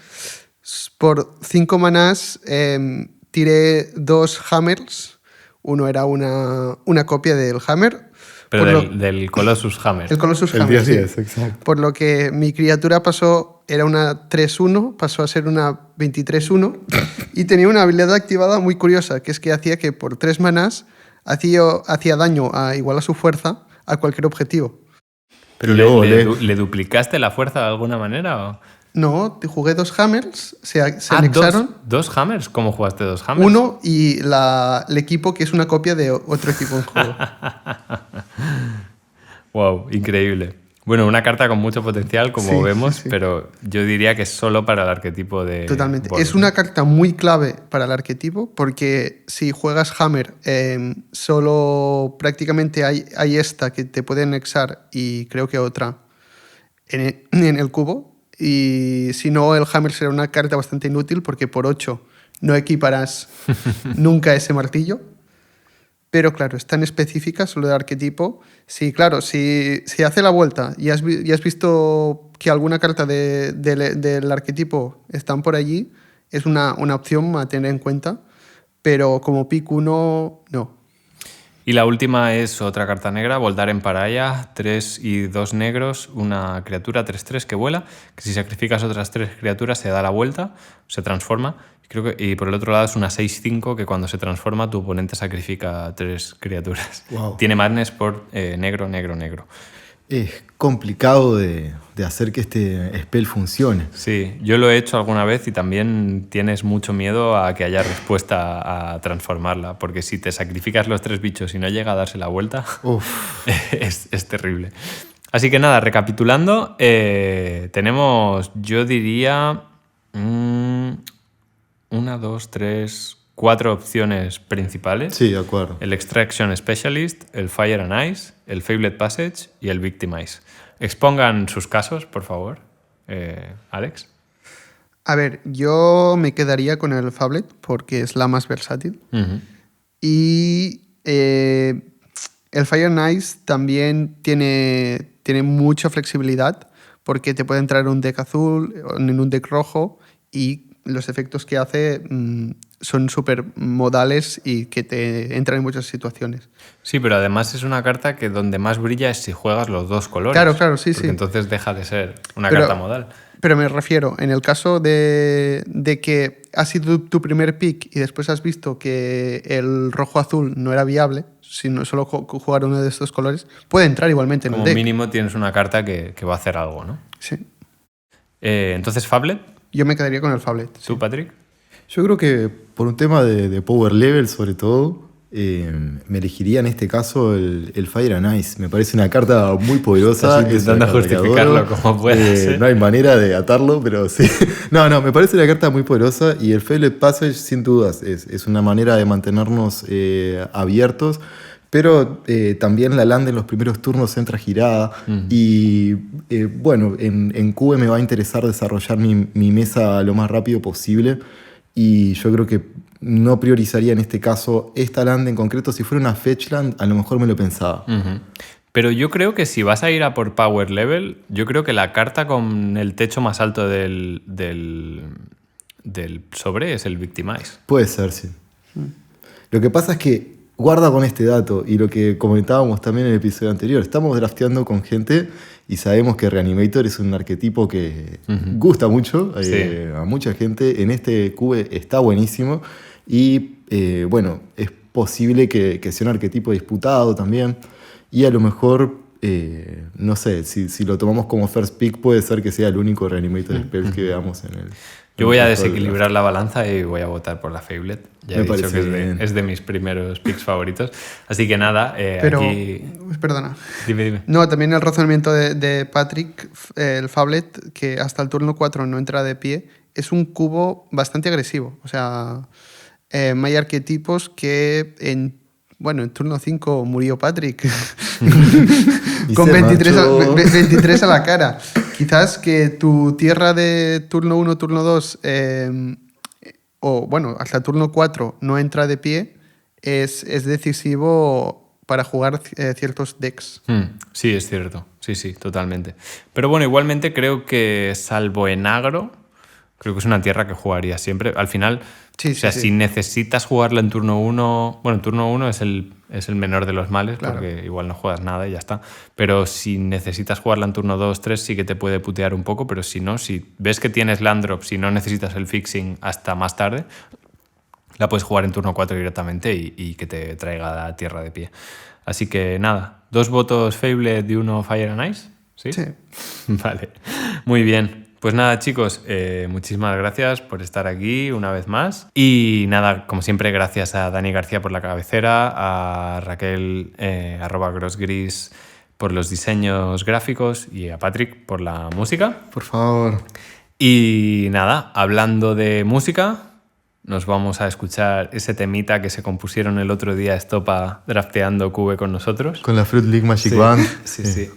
por 5 manás, tiré 2 Hammers. Uno era una copia del Hammer. Pero del Colossus Hammer. El Colossus El Hammer, 10-10, sí. exacto. Por lo que mi criatura era una 3-1, pasó a ser una 23-1 y tenía una habilidad activada muy curiosa, que es que hacía que por 3 manás hacía daño igual a su fuerza a cualquier objetivo. ¿Pero le duplicaste la fuerza de alguna manera? ¿O? No, jugué 2 Hammers, se anexaron. ¿Dos Hammers? ¿Cómo jugaste 2 Hammers? Uno y el equipo que es una copia de otro equipo en juego. Wow, increíble. Bueno, una carta con mucho potencial, como vemos, sí. Pero yo diría que es solo para el arquetipo de... Totalmente. Boros, es una carta muy clave para el arquetipo porque si juegas Hammer, solo prácticamente hay esta que te puede anexar y creo que otra en el cubo. Y si no, el Hammer será una carta bastante inútil porque por 8 no equiparás nunca ese martillo. Pero claro, es tan específica solo del arquetipo. Sí, claro, si hace la vuelta y has visto que alguna carta del arquetipo están por allí, es una opción a tener en cuenta. Pero como pick 1, no. Y la última es otra carta negra, Voldaren Paraya, 3 y 2 negros, una criatura 3-3 que vuela, que si sacrificas otras 3 criaturas se da la vuelta, se transforma. Y por el otro lado es una 6-5 que cuando se transforma tu oponente sacrifica 3 criaturas. Wow. Tiene Madness por negro, negro, negro. Es complicado de hacer que este spell funcione. Sí, yo lo he hecho alguna vez y también tienes mucho miedo a que haya respuesta a transformarla, porque si te sacrificas los 3 bichos y no llega a darse la vuelta, es terrible. Así que nada, recapitulando, tenemos, yo diría, 1, 2, 3, 4 opciones principales. Sí, de acuerdo. El Extraction Specialist, el Fire and Ice, el Fablet Passage y el Victimize. Expongan sus casos, por favor. Alex. A ver, yo me quedaría con el Fablet porque es la más versátil. Uh-huh. Y el Fire and Ice también tiene mucha flexibilidad porque te puede entrar en un deck azul, en un deck rojo, y los efectos que hace son súper modales y que te entran en muchas situaciones. Sí, pero además es una carta que donde más brilla es si juegas los 2 colores. Claro, sí, porque sí. Entonces deja de ser una carta modal. Pero me refiero, en el caso de que ha sido tu primer pick y después has visto que el rojo-azul no era viable, sino solo jugar uno de estos colores, puede entrar igualmente en el deck. Como mínimo tienes una carta que va a hacer algo, ¿no? Sí. Entonces, Fablet. Yo me quedaría con el Fablet. ¿Tú, Patrick? Yo creo que por un tema de power level, sobre todo, me elegiría en este caso el Fire and Ice. Me parece una carta muy poderosa. Estás intentando justificarlo como puedas. No hay manera de atarlo, pero sí. No, me parece una carta muy poderosa y el Fablet Passage, sin dudas, es una manera de mantenernos abiertos. Pero también la land en los primeros turnos entra girada. Y bueno, en QE me va a interesar desarrollar mi mesa lo más rápido posible. Y yo creo que no priorizaría en este caso esta land en concreto. Si fuera una fetch land, a lo mejor me lo pensaba. Uh-huh. Pero yo creo que si vas a ir a por power level, yo creo que la carta con el techo más alto del sobre es el Victimize. Puede ser, sí. Lo que pasa es que guarda con este dato y lo que comentábamos también en el episodio anterior. Estamos drafteando con gente y sabemos que Reanimator es un arquetipo que gusta mucho a mucha gente. En este QE está buenísimo y bueno, es posible que sea un arquetipo disputado también y a lo mejor, no sé, si lo tomamos como first pick puede ser que sea el único Reanimator spell que veamos en el... Yo voy a desequilibrar la balanza y voy a votar por la Fablet. Ya he dicho que es de mis primeros picks favoritos. Así que nada, pero, aquí... Perdona. Dime. No, también el razonamiento de Patrick, el Fablet, que hasta el turno 4 no entra de pie, es un cubo bastante agresivo. O sea, hay arquetipos que en turno 5 murió Patrick. Con 23 a la cara. Quizás que tu tierra de turno 1, turno 2, hasta turno 4 no entra de pie, es decisivo para jugar ciertos decks. Sí, es cierto. Sí, totalmente. Pero bueno, igualmente creo que salvo en agro, creo que es una tierra que jugaría siempre. Al final, si necesitas jugarla en turno 1... Bueno, en turno 1 es el menor de los males, claro, porque igual no juegas nada y ya está. Pero si necesitas jugarla en turno 2, 3, sí que te puede putear un poco, pero si no, si ves que tienes land drops y no necesitas el fixing hasta más tarde, la puedes jugar en turno 4 directamente y que te traiga la tierra de pie. Así que nada, 2 votos Fablet y 1 Fire and Ice. ¿Sí? Vale, muy bien. Pues nada, chicos, muchísimas gracias por estar aquí una vez más. Y nada, como siempre, gracias a Dani García por la cabecera, a Raquel @grossgris por los diseños gráficos y a Patrick por la música. Por favor. Y nada, hablando de música, nos vamos a escuchar ese temita que se compusieron el otro día Estopa drafteando QB con nosotros. Con la Fruit League Magic Band. Sí.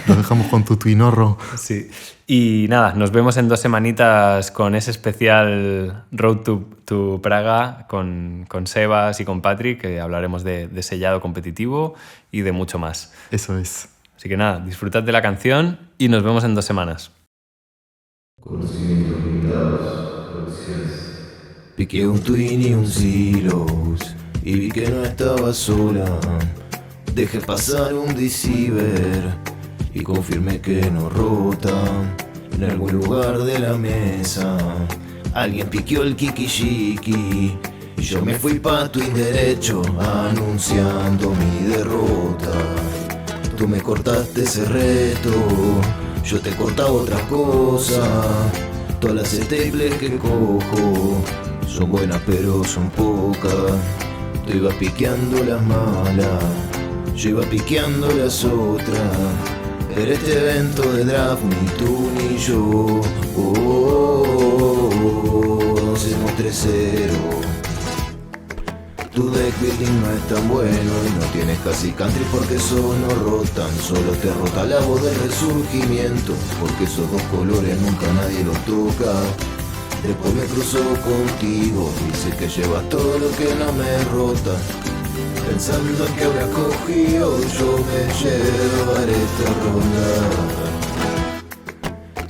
Los dejamos con tu Twinorro. Sí. Y nada, nos vemos en 2 semanitas con ese especial Road to Praga con Sebas y con Patrick, que hablaremos de sellado competitivo y de mucho más. Eso es. Así que nada, disfrutad de la canción y nos vemos en 2 semanas. Conocimientos limitados, producciones. Piqué un twin y un silos y vi que no estaba sola. Dejé pasar un deceiver y confirmé que no rota. En algún lugar de la mesa alguien piqueó el kikishiki y yo me fui pa' twin derecho anunciando mi derrota. Tú me cortaste ese reto, yo te cortaba otras cosas. Todas las staples que cojo son buenas pero son pocas. Tú ibas piqueando las malas, yo iba piqueando las otras. Pero este evento de draft ni tú ni yo, hacemos 3-0. Tu deck building no es tan bueno y no tienes casi country porque eso no rotan. Solo te rota la voz del resurgimiento, porque esos dos colores nunca nadie los toca. Después me cruzo contigo, dice que llevas todo lo que no me rota. Pensando en que habrás cogido, yo me llevaré esta ronda.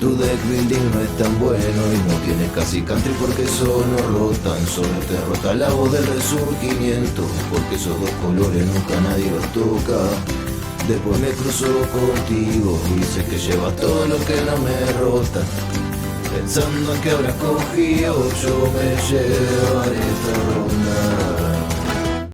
Tu deck building no es tan bueno y no tienes casi country porque eso no rotan. Solo te rota la voz del resurgimiento, porque esos dos colores nunca nadie los toca. Después me cruzo contigo, dice que llevas todo lo que no me rota. Pensando en que habrás cogido, yo me llevaré esta ronda.